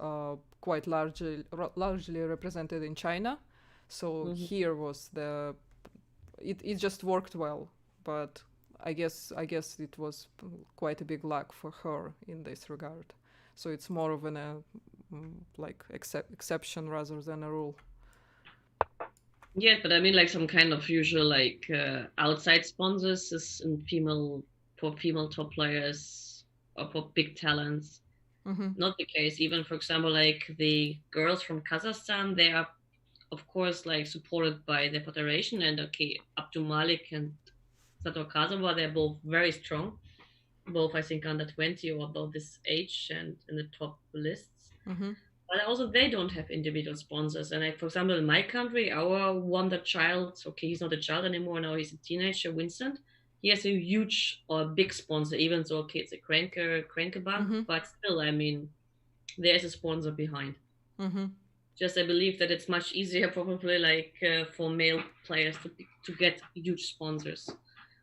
quite largely represented in China. So here was it just worked well, but I guess it was quite a big luck for her in this regard. So it's more of an exception rather than a rule. Yeah, but I mean, like, some kind of usual like outside sponsors is for female top players or for big talents. Not the case. Even, for example, like the girls from Kazakhstan, they are, of course, like supported by the federation, and okay, up to Malik and Sato-Kazama, they're both very strong. Both, I think, under 20 or above this age and in the top lists. But also they don't have individual sponsors. And like, for example, in my country, our wonder child, okay, he's not a child anymore, now he's a teenager, Vincent. He has a huge or big sponsor, even though, okay, it's a Krankebank, but still, I mean, there's a sponsor behind. Just, I believe that it's much easier probably like for male players to get huge sponsors,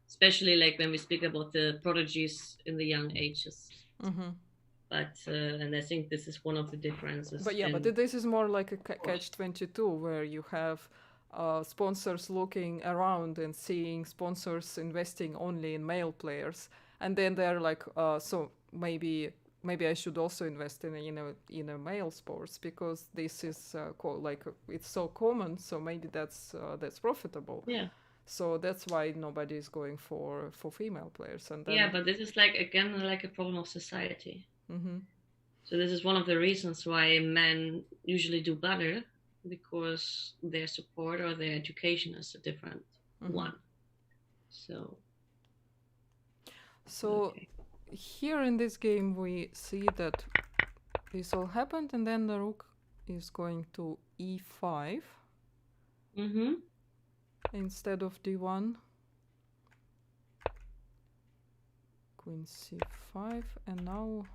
especially like when we speak about the prodigies in the young ages. But and I think this is one of the differences. But yeah, but this is more like a catch-22 where you have sponsors looking around and seeing sponsors investing only in male players, and then they're like, so maybe I should also invest in a male sports because this is it's so common. So maybe that's profitable. Yeah. So that's why nobody is going for female players. And then, yeah, but this is like again like a problem of society. So this is one of the reasons why men usually do better, because their support or their education is a different one. So okay. Here in this game we see that this all happened, and then the rook is going to e5 instead of d1. Queen c5, and now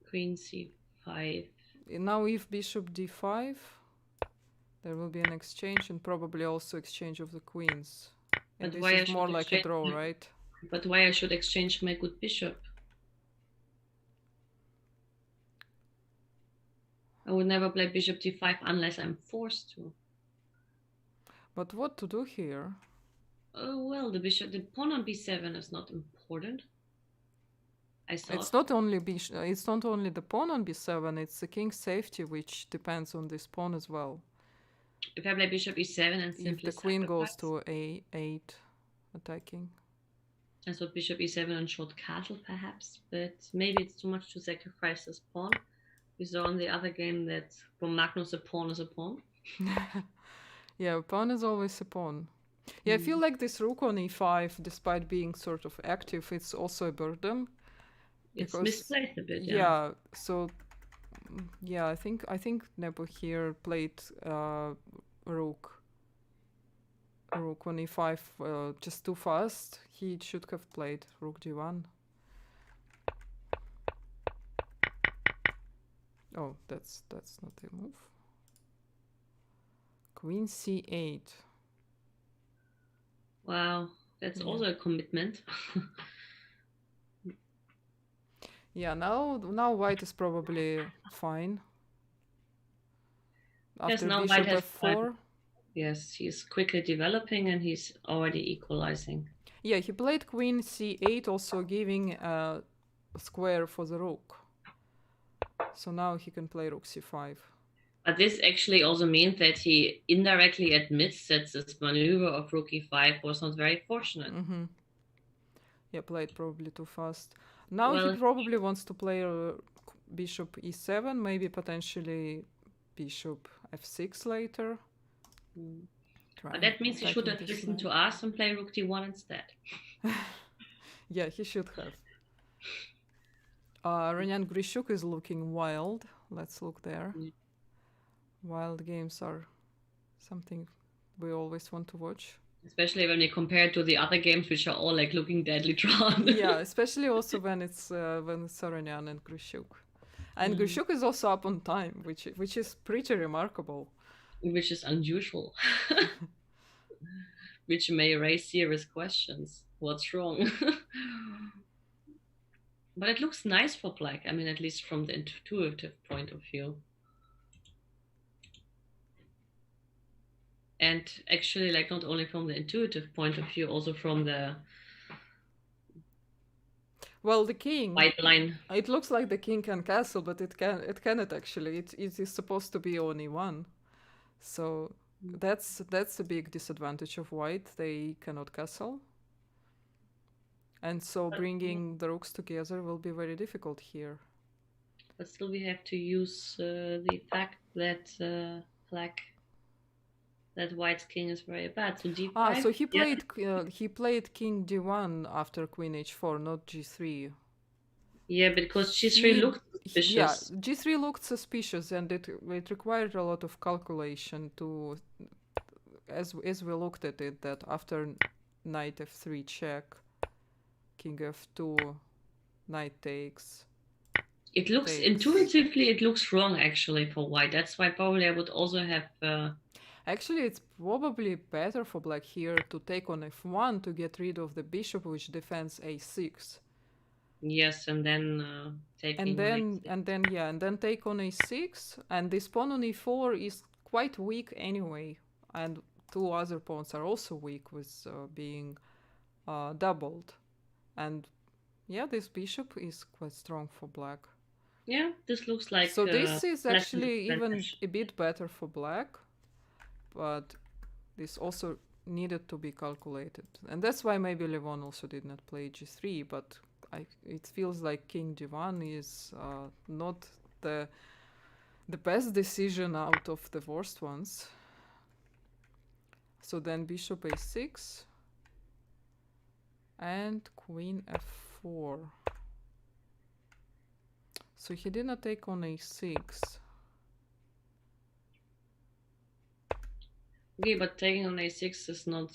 Queen c5. Now if bishop d5, there will be an exchange and probably also exchange of the queens. And But this why is more like a draw, right? But why I should exchange my good bishop? I would never play bishop d5 unless I'm forced to. But what to do here? Oh well, the pawn on b7 is not important. It's not only the pawn on b7, it's the king's safety, which depends on this pawn as well. If I play bishop e7 and simply if the queen goes to a8 attacking. I thought bishop e7 and short castle perhaps, but maybe it's too much to sacrifice this pawn. We saw in the other game that for Magnus a pawn is a pawn. Yeah, a pawn is always a pawn. Yeah, I feel like this rook on e5, despite being sort of active, it's also a burden. It's misplaced a bit, yeah. So Yeah, I think Nepo here played rook on e5 just too fast. He should have played rook d1. Oh, that's not a move. Queen c8. Wow, that's also a commitment. Yeah, now white is probably fine. Yes, After now bishop white has f4. Yes, he's quickly developing and he's already equalizing. Yeah, he played queen c8, also giving a square for the rook. So now he can play rook c5. But this actually also means that he indirectly admits that this maneuver of rook e5 was not very fortunate. Mm-hmm. Yeah, played probably too fast. Now Well, he probably wants to play bishop e7, maybe potentially bishop f6 later. But that means he should have listened to us and play rook d1 instead. Yeah, he should have. Aronian Grischuk is looking wild. Let's look there. Wild games are something we always want to watch. Especially when you compare it to the other games, which are all like looking deadly drawn. Yeah, especially also when it's Aronian and Grischuk. And Grischuk is also up on time, which is pretty remarkable. Which is unusual. Which may raise serious questions. What's wrong? But it looks nice for black. I mean, at least from the intuitive point of view. And actually, like, not only from the intuitive point of view, also from the... Well, the king... white line. It looks like the king can castle, but it cannot actually. It is supposed to be on e1. So that's a big disadvantage of white. They cannot castle. And so bringing the rooks together will be very difficult here. But still we have to use the fact that that white's king is very bad. So d5. So he played king d1 after queen h4, not g3. Yeah, because g3 looked suspicious. Yeah, g3 looked suspicious, and it required a lot of calculation to, as we looked at it, that after knight f3 check, king f2, knight takes. It looks intuitively, it looks wrong actually for white. That's why probably I would also have. Actually, it's probably better for black here to take on f1 to get rid of the bishop, which defends a6. Yes, and then taking. And then take on a6, and this pawn on e4 is quite weak anyway, and two other pawns are also weak with being doubled, and yeah, this bishop is quite strong for black. Yeah, this looks like. So this is actually even a bit better for black, but this also needed to be calculated, and that's why maybe Levon also did not play g3, but it feels like king d1 is not the best decision out of the worst ones. So then bishop a6 and queen f4. So he did not take on a6. Okay, but taking on a6 is not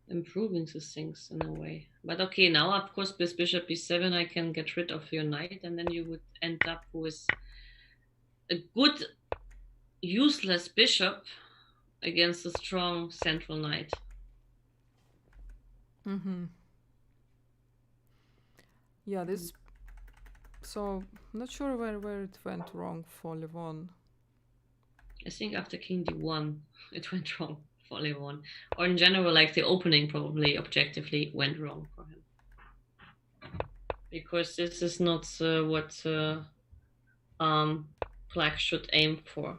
improving these things in a way. But okay, now of course with bishop b7 I can get rid of your knight, and then you would end up with a good useless bishop against a strong central knight. Yeah, this. So not sure where it went wrong for Levon. I think after king d1 it went wrong for Levon, or in general, like the opening probably objectively went wrong for him, because this is not what black should aim for.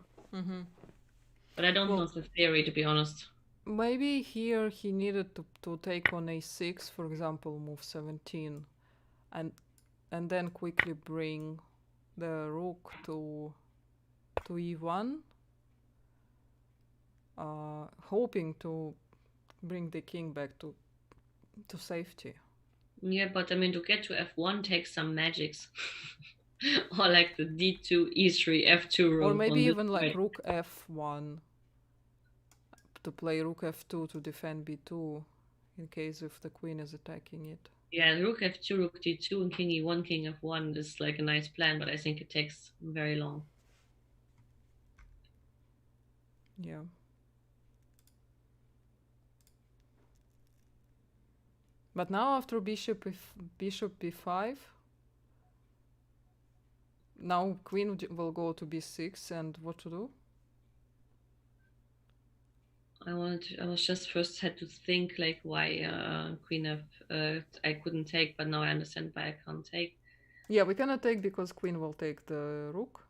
But I don't know the theory, to be honest. Maybe here he needed to take on a6, for example, move 17, and then quickly bring the rook to e1, hoping to bring the king back to safety. Yeah, but I mean, to get to f1 takes some magics. Or like the d2, e3, f2 rook. Or maybe on this even like side. rook f1 to play rook f2 to defend b2 in case if the queen is attacking it. Yeah, rook f2, rook d2, and king e1, king f1 is like a nice plan, but I think it takes very long. Yeah. But now after bishop b5, now queen will go to b6, and what to do? I was just first had to think like why queen f I couldn't take, but now I understand why I can't take. Yeah, we cannot take because queen will take the rook.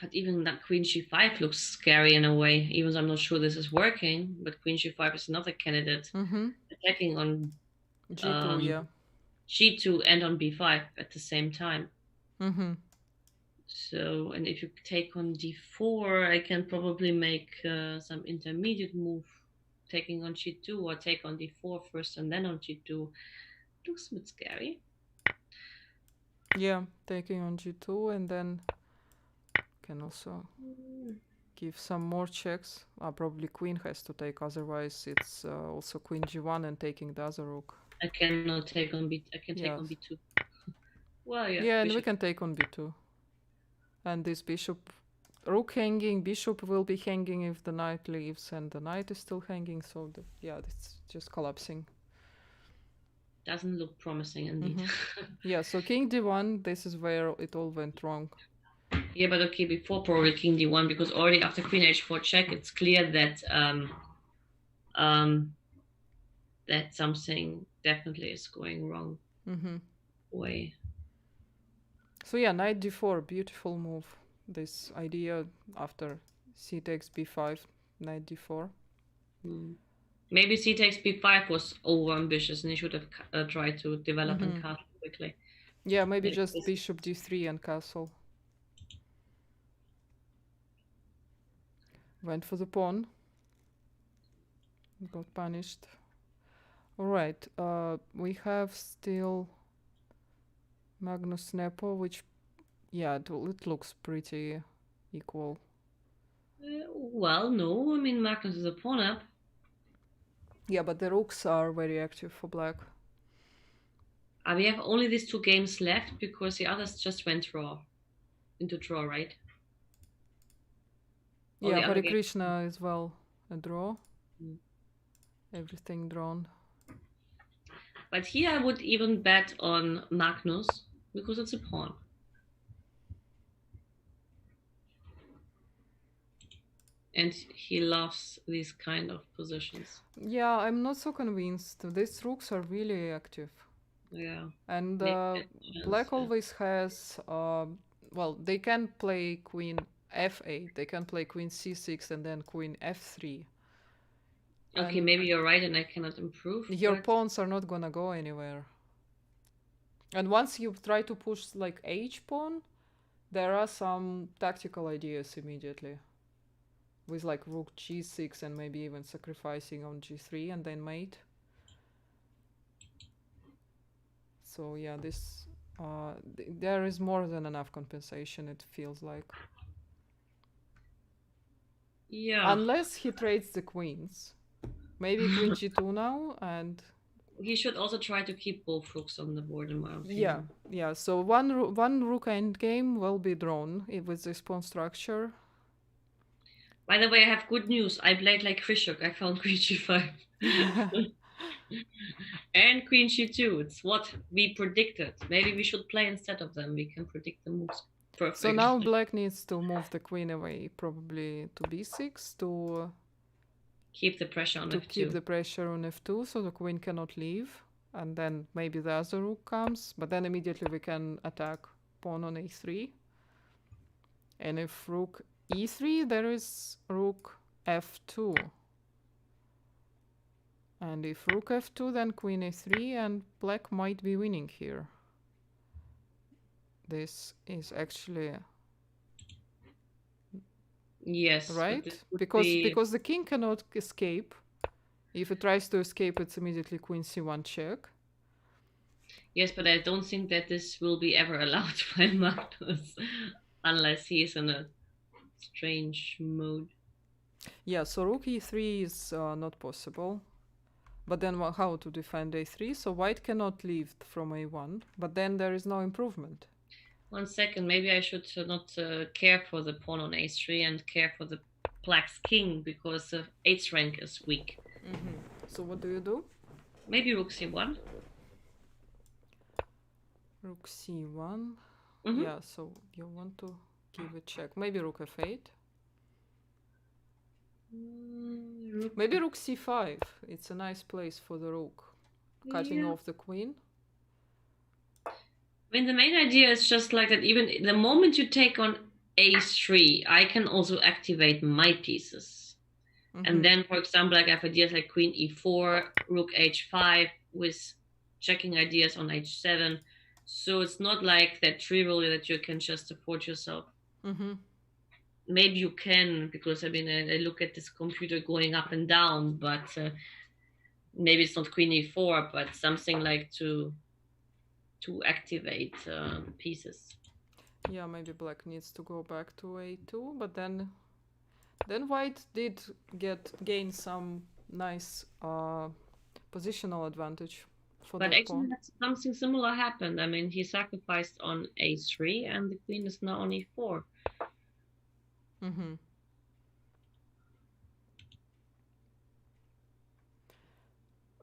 But even that queen g5 looks scary in a way, even though I'm not sure this is working. But queen g5 is another candidate attacking on g2, yeah. g2 and on b5 at the same time. So, and if you take on d4, I can probably make some intermediate move, taking on g2, or take on d4 first and then on g2. Looks a bit scary. Yeah, taking on g2, and then can also give some more checks. Probably queen has to take, otherwise it's also queen g1 and taking the other rook. I cannot take on b. I can take on b2. Well, yeah, and we can take on b2. And this bishop, rook hanging, bishop will be hanging if the knight leaves, and the knight is still hanging. So yeah, it's just collapsing. Doesn't look promising indeed. Yeah, so king d1, this is where it all went wrong. Yeah, but okay, before probably king d1, because already after queen h4 check, it's clear that that something definitely is going wrong way. So yeah, knight d4, beautiful move. This idea after c takes b5, knight d4. Maybe c takes b5 was over ambitious, and he should have tried to develop and castle quickly. Yeah, maybe just bishop d3 and castle. Went for the pawn. Got punished. Alright, we have still Magnus Nepo, which, yeah, it looks pretty equal. Well, no, I mean Magnus is a pawn up. Yeah, but the rooks are very active for black. We have only these 2 games left because the others just went into draw, right? Yeah, Harikrishna as well, a draw. Everything drawn. But here I would even bet on Magnus because it's a pawn. And he loves these kind of positions. Yeah, I'm not so convinced. These rooks are really active. Yeah. And black always has, well, they can play queen f8, they can play queen c6 and then queen f3. Okay, maybe you're right and I cannot improve. Your pawns are not gonna go anywhere. And once you try to push like h pawn, there are some tactical ideas immediately. With like rook g6 and maybe even sacrificing on g3 and then mate. So yeah, this there is more than enough compensation, it feels like. Yeah. Unless he trades the queens. Maybe queen g2 now, and he should also try to keep both rooks on the board in my opinion. Yeah. So one rook endgame will be drawn with this pawn structure. By the way, I have good news. I played like Grishuk. I found queen g5. And queen g2. It's what we predicted. Maybe we should play instead of them. We can predict the moves perfectly. So now black needs to move the queen away, probably to b6 to keep the pressure on f2. Keep the pressure on f2, so the queen cannot leave. And then maybe the other rook comes, but then immediately we can attack pawn on a3. And if rook e3, there is rook f2. And if rook f2, then queen a3, and black might be winning here. This is actually... Yes. Right? Because the king cannot escape. If it tries to escape, it's immediately queen c1 check. Yes, but I don't think that this will be ever allowed by Magnus, unless he's in a strange mode. Yeah, so rook e3 is not possible. But then how to defend a3? So white cannot leave from a1, but then there is no improvement. 1 second, maybe I should not care for the pawn on a3 and care for the black's king, because the 8th rank is weak. So what do you do? Maybe rook c1. Rook c1. Yeah, so you want to give a check. Maybe rook f8. Maybe rook c5. It's a nice place for the rook. Cutting off the queen. I mean, the main idea is just like that even the moment you take on a3, I can also activate my pieces. And then, for example, like I have ideas like queen e4, rook h5, with checking ideas on h7. So it's not like that trivially that you can just afford yourself. Maybe you can, because I mean, I look at this computer going up and down, but maybe it's not queen e4, but something like to activate pieces. Yeah, maybe black needs to go back to a2, but then white did gain some nice positional advantage for but that actually pawn. Something similar happened. I mean, he sacrificed on a3 and the queen is now on e4.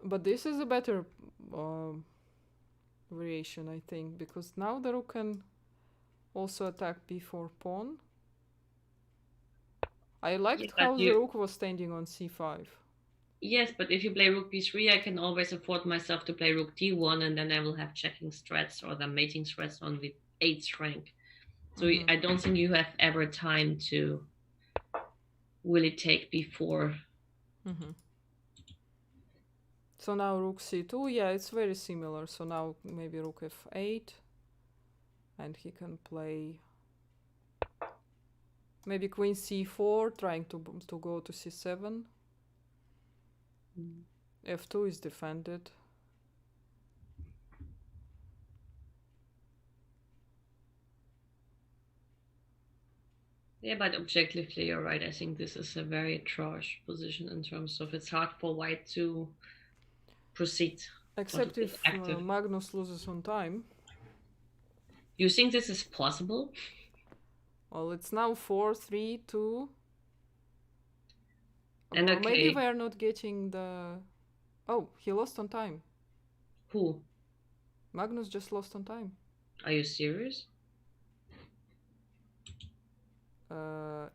But this is a better variation, I think, because now the rook can also attack b4 pawn. I liked how the rook was standing on c5. Yes, but if you play rook b3, I can always afford myself to play rook d1, and then I will have checking threats or the mating threats on the 8th rank. So I don't think you have ever time to really take b4. So now rook c2, yeah, it's very similar. So now maybe rook f8, and he can play maybe queen c4, trying to go to c7. f2 is defended. Yeah, but objectively, you're right. I think this is a very trash position in terms of it's hard for white to proceed. Except if Magnus loses on time. You think this is possible? Well, it's now 4-3-2. And okay. Maybe we are not getting the... Oh, he lost on time. Who? Magnus just lost on time. Are you serious?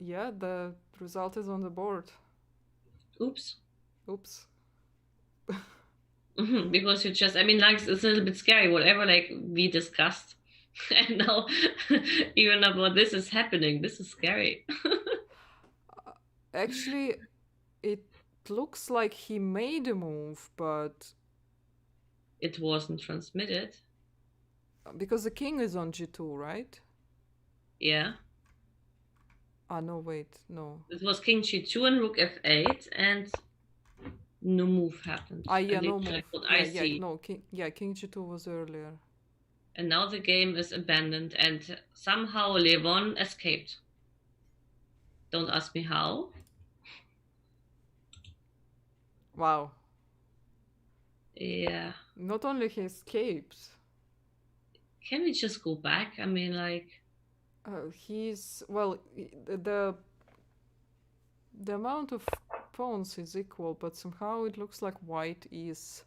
Yeah, the result is on the board. Oops. Oops. Because you just, I mean, like, it's a little bit scary, whatever, like, we discussed. And now, even about this is happening. This is scary. Actually, it looks like he made a move, but... It wasn't transmitted. Because the king is on g2, right? Yeah. Ah, no, wait, no. It was king g2 and rook f8, and no move happened. Ah, yeah, no move. Yeah, king g2 was earlier. And now the game is abandoned, and somehow Levon escaped. Don't ask me how. Wow. Yeah. Not only he escapes. Can we just go back? I mean, like... Well, the amount of pawns is equal, but somehow it looks like white is...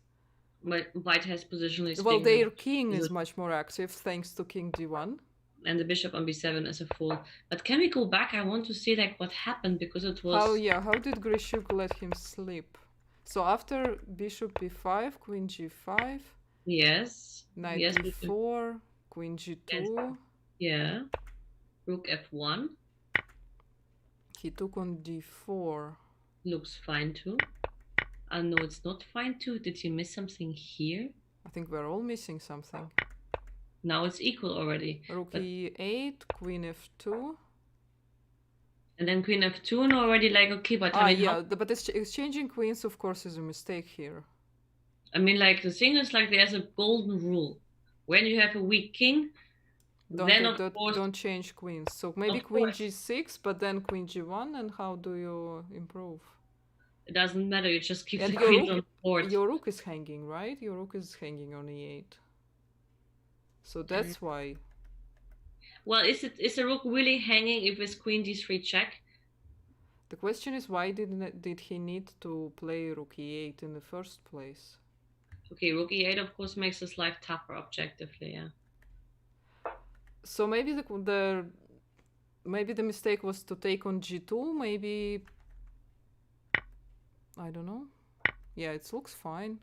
But white has positionally... Well, their king is much more active thanks to king d1. And the bishop on b7 is a fool. But can we go back? I want to see like what happened, because it was... How did Grischuk let him slip? So after bishop b5, queen g5. Yes. Knight d4, queen g2. Yes. Yeah. Rook f1. He took on d4. Looks fine too. No, it's not fine too. Did you miss something here? I think we're all missing something. Now it's equal already. Rook e8, queen f2. And then queen f2 and already like, okay, but I mean... yeah, but exchanging queens, of course, is a mistake here. I mean, like, the thing is, like, there's a golden rule. When you have a weak king, then of course don't change queens. So maybe Of queen course. g6, but then queen g1, and how do you improve? it doesn't matter. You just keep And the queens on the board. your rook is hanging, right? Your rook is hanging on e8. So that's why. Well, is the rook really hanging if it's queen d3 check? The question is, why did he need to play rook e8 in the first place? Okay, rook e8 of course makes his life tougher objectively, yeah. So maybe maybe the mistake was to take on g2. Maybe, I don't know. Yeah, it looks fine,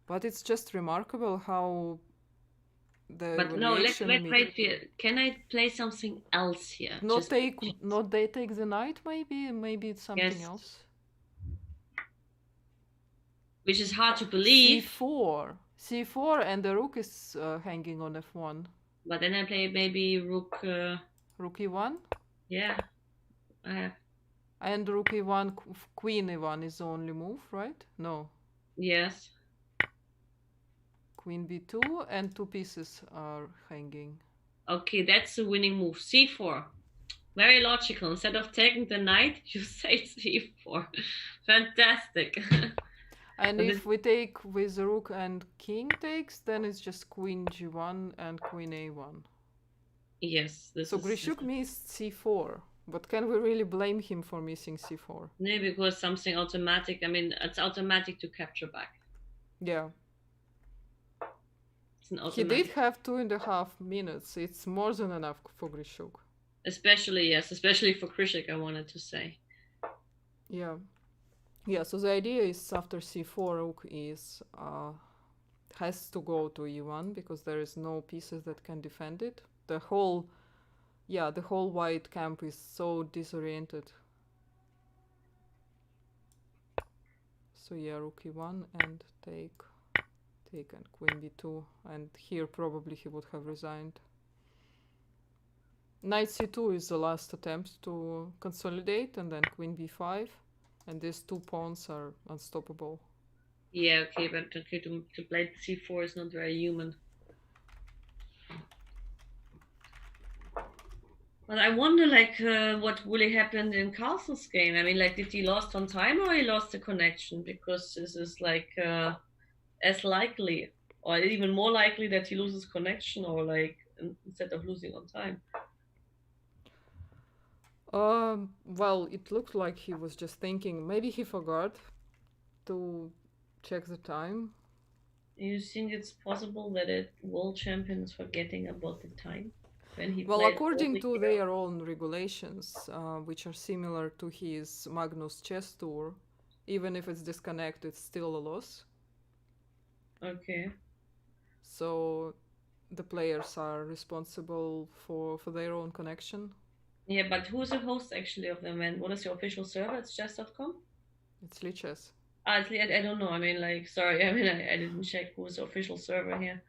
but it's just remarkable how the. But no, let's wait. Can I play something else here? Not take the knight. Maybe it's something else. Which is hard to believe. C4, and the rook is hanging on f1. But then I play maybe rook. Rook e1. Yeah, I have. And rook e1, queen e1 is the only move, right? No. Yes. Queen b2, and 2 pieces are hanging. Okay, that's the winning move. c4. Very logical. Instead of taking the knight, you say c4. Fantastic. And if we take with the rook and king takes, then it's just queen g1 and queen a1. Yes. So Grischuk missed c4. But can we really blame him for missing c4? No, because something automatic. I mean, it's automatic to capture back. Yeah. It's an automatic. He did have 2.5 minutes. It's more than enough for Grischuk. Especially for Grishok, I wanted to say. Yeah. Yeah, so the idea is after c4, rook has to go to e1 because there is no pieces that can defend it. The whole white camp is so disoriented. So yeah, rook e1 and take and queen b2, and here probably he would have resigned. Knight c2 is the last attempt to consolidate, and then queen b5, and these 2 pawns are unstoppable. Yeah, okay, but okay, to play c4 is not very human. But I wonder, like, what really happened in Carlsen's game. I mean, like, did he lost on time or he lost the connection? Because this is like as likely, or even more likely, that he loses connection, or like instead of losing on time. Well, it looked like he was just thinking. Maybe he forgot to check the time. You think it's possible that a world champion is forgetting about the time? Well, according to their own regulations, which are similar to his Magnus chess tour, even if it's disconnected, it's still a loss. Okay. So the players are responsible for their own connection. Yeah, but who's the host actually of them, and what is your official server? It's chess.com? It's Lichess. I don't know. I mean, like, sorry. I mean, I didn't check who's the official server here.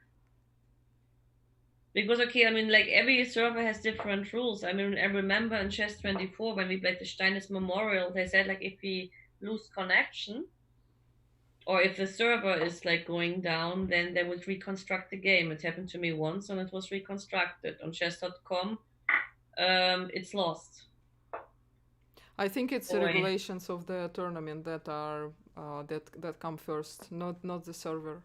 Because, okay, I mean, like, every server has different rules. I mean, I remember in Chess24, when we played the Steines Memorial, they said, like, if we lose connection, or if the server is, like, going down, then they would reconstruct the game. It happened to me once, and it was reconstructed. On chess.com, it's lost. I think it's the regulations of the tournament that are that come first, not the server.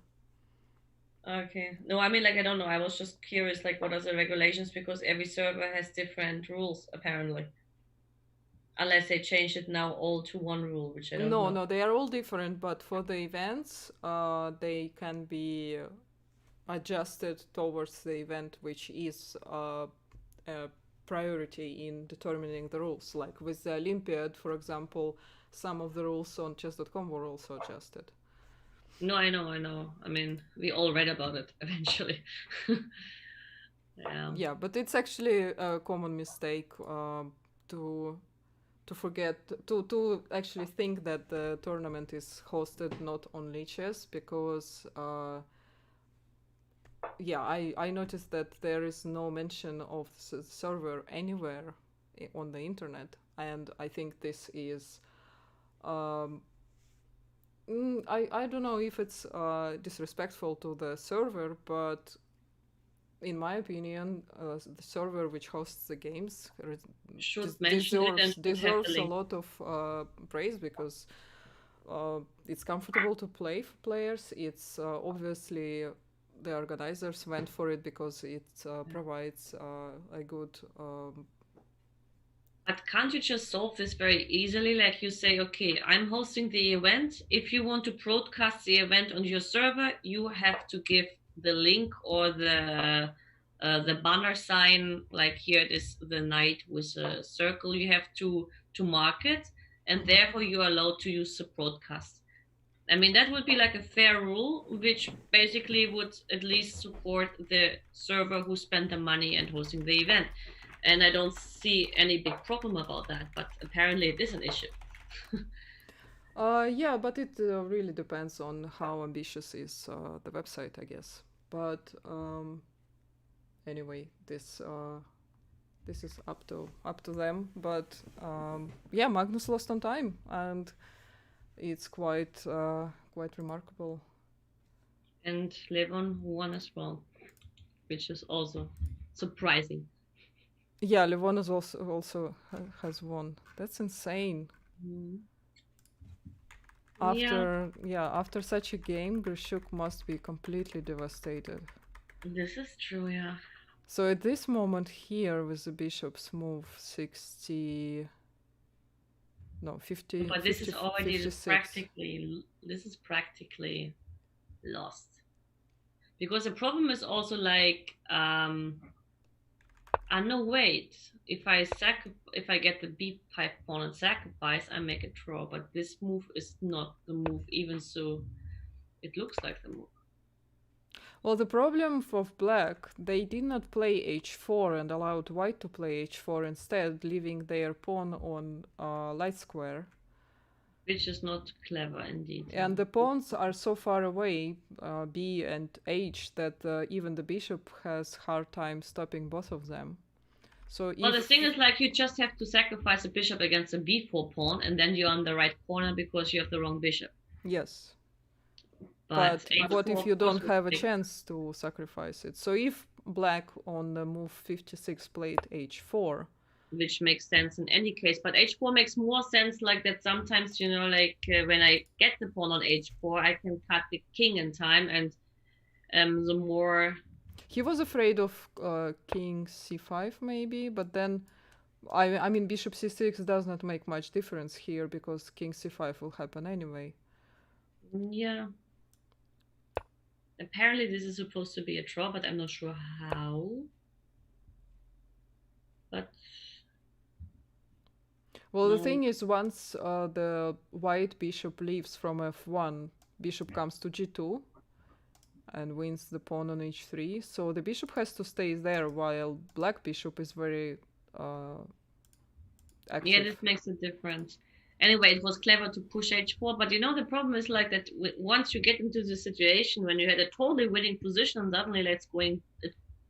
Okay. No, I mean, like, I don't know. I was just curious, like, what are the regulations? Because every server has different rules, apparently. Unless they change it now all to one rule, which I don't know. No, they are all different, but for the events, they can be adjusted towards the event, which is a priority in determining the rules. Like with the Olympiad, for example, some of the rules on chess.com were also adjusted. No, I know. I mean, we all read about it eventually. Yeah, but it's actually a common mistake to forget to actually think that the tournament is hosted not on Lichess, because I noticed that there is no mention of the server anywhere on the internet, and I think this is I don't know if it's disrespectful to the server, but in my opinion, the server which hosts the games Should mention it and should have the deserves a link. lot of praise because it's comfortable to play for players. It's obviously the organizers went for it because it provides a good. But can't you just solve this very easily? Like you say, okay, I'm hosting the event. If you want to broadcast the event on your server, you have to give the link or the banner sign. Like here it is the knight with a circle. You have to mark it, and therefore you are allowed to use the broadcast. I mean, that would be like a fair rule, which basically would at least support the server who spent the money and hosting the event. And I don't see any big problem about that, but apparently it is an issue. Yeah, but it really depends on how ambitious is the website, I guess. But anyway, this is up to them. But yeah, Magnus lost on time, and it's quite remarkable. And Levon won as well, which is also surprising. Yeah, Levon is also has won. That's insane. After such a game, Grischuk must be completely devastated. This is true, yeah. So at this moment here, with the bishop's move 50. But this is already 56. This is practically lost. Because the problem is also like, no, wait. If I get the b5 pawn and sacrifice, I make a draw. But this move is not the move, even so it looks like the move. Well, the problem of black, they did not play h4 and allowed white to play h4 instead, leaving their pawn on light square. Which is not clever indeed. And the pawns are so far away, b and h, that even the bishop has hard time stopping both of them. So the thing is, like, you just have to sacrifice a bishop against a b4 pawn, and then you're on the right corner because you have the wrong bishop. Yes. But what if you don't have a chance to sacrifice it? So if black on the move 56 played h4, which makes sense in any case, but h4 makes more sense, like that sometimes, you know, like when I get the pawn on h4, I can cut the king in time, and the more... He was afraid of king c5 maybe, but then I mean bishop c6 does not make much difference here because king c5 will happen anyway. Yeah. Apparently this is supposed to be a draw, but I'm not sure how. But well, the thing is, once the white bishop leaves from f1, bishop comes to g2 and wins the pawn on h3. So the bishop has to stay there while black bishop is very active. Yeah, this makes a difference. Anyway, it was clever to push h4, but you know, the problem is like that once you get into the situation when you had a totally winning position and suddenly it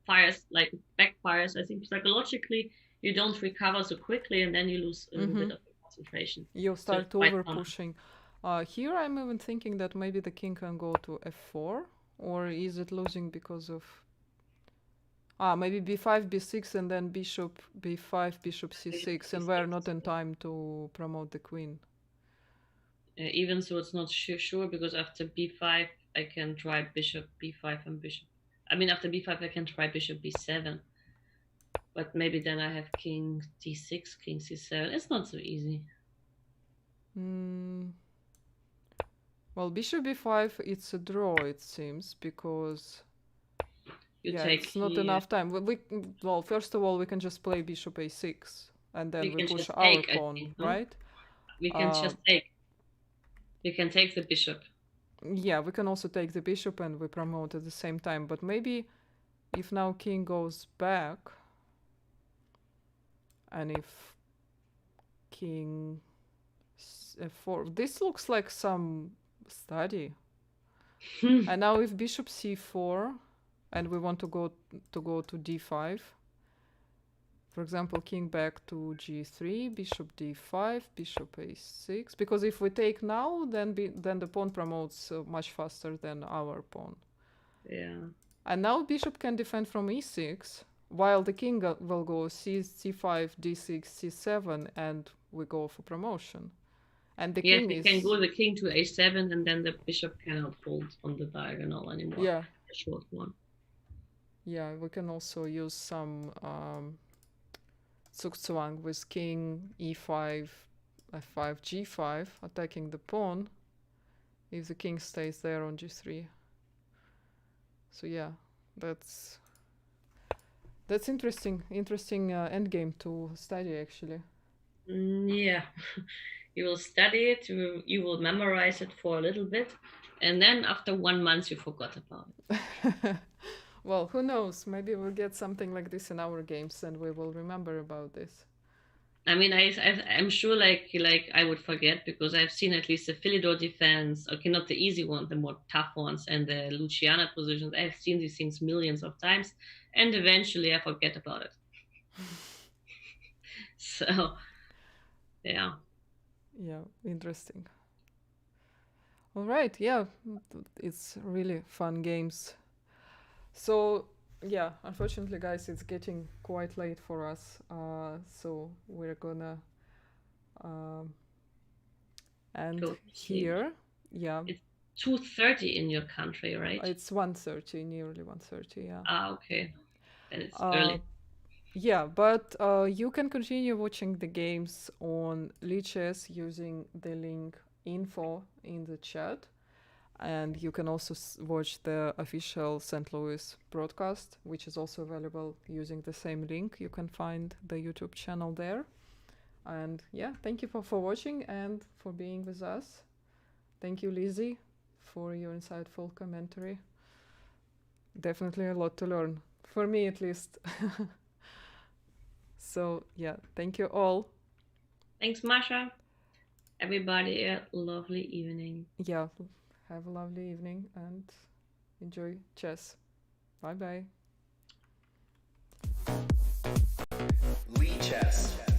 fires, like it backfires, I think psychologically you don't recover so quickly and then you lose a little bit of concentration. You start over pushing. Here I'm even thinking that maybe the king can go to f4, or is it losing because of... maybe b5, b6, and then bishop b5, bishop c6, and we're not in time to promote the queen. Even so, it's not sure because after b5, I can try bishop b5 and bishop. I mean, after b5, I can try bishop b7. But maybe then I have king d6, king c7. It's not so easy. Well, bishop b5, it's a draw, it seems, because... it's not enough time. Well, first of all, we can just play bishop a6, and then we push our pawn, right? We can just take. We can take the bishop. Yeah, we can also take the bishop, and we promote at the same time. But maybe if now king goes back, and if king f4, this looks like some study. And now if bishop c4, and we want to go to d5, For example, king back to g3, bishop d5, bishop a6. Because if we take now, then the pawn promotes much faster than our pawn. Yeah. And now bishop can defend from e6, while the king will go c5, d6, c7, and we go for promotion. And the Yes, king we is... can go the king to a7, and then the bishop cannot hold on the diagonal anymore. Yeah. A short one. Yeah, we can also use some zugzwang with king e5, f5, g5, attacking the pawn if the king stays there on g3. So yeah, that's interesting endgame to study actually. Yeah. You will study it, you will memorize it for a little bit, and then after 1 month you forgot about it. Well, who knows? Maybe we'll get something like this in our games and we will remember about this. I mean, I'm sure like I would forget, because I've seen at least the Philidor defense, okay, not the easy one, the more tough ones, and the Luciana positions. I've seen these things millions of times, and eventually I forget about it. So, yeah. Yeah, interesting. All right, yeah, it's really fun games. So yeah, unfortunately, guys, it's getting quite late for us. So we're gonna end Go here. Yeah, It's 2:30 in your country, right? it's 1:30, nearly 1:30. Yeah. Ah, okay. Then it's early. Yeah, but you can continue watching the games on Lichess using the link info in the chat. And you can also watch the official St. Louis broadcast, which is also available using the same link. You can find the YouTube channel there. And yeah, thank you for watching and for being with us. Thank you, Lizzie, for your insightful commentary. Definitely a lot to learn, for me at least. So yeah, thank you all. Thanks, Masha. Everybody, a lovely evening. Yeah, have a lovely evening and enjoy chess. Bye bye. Chess.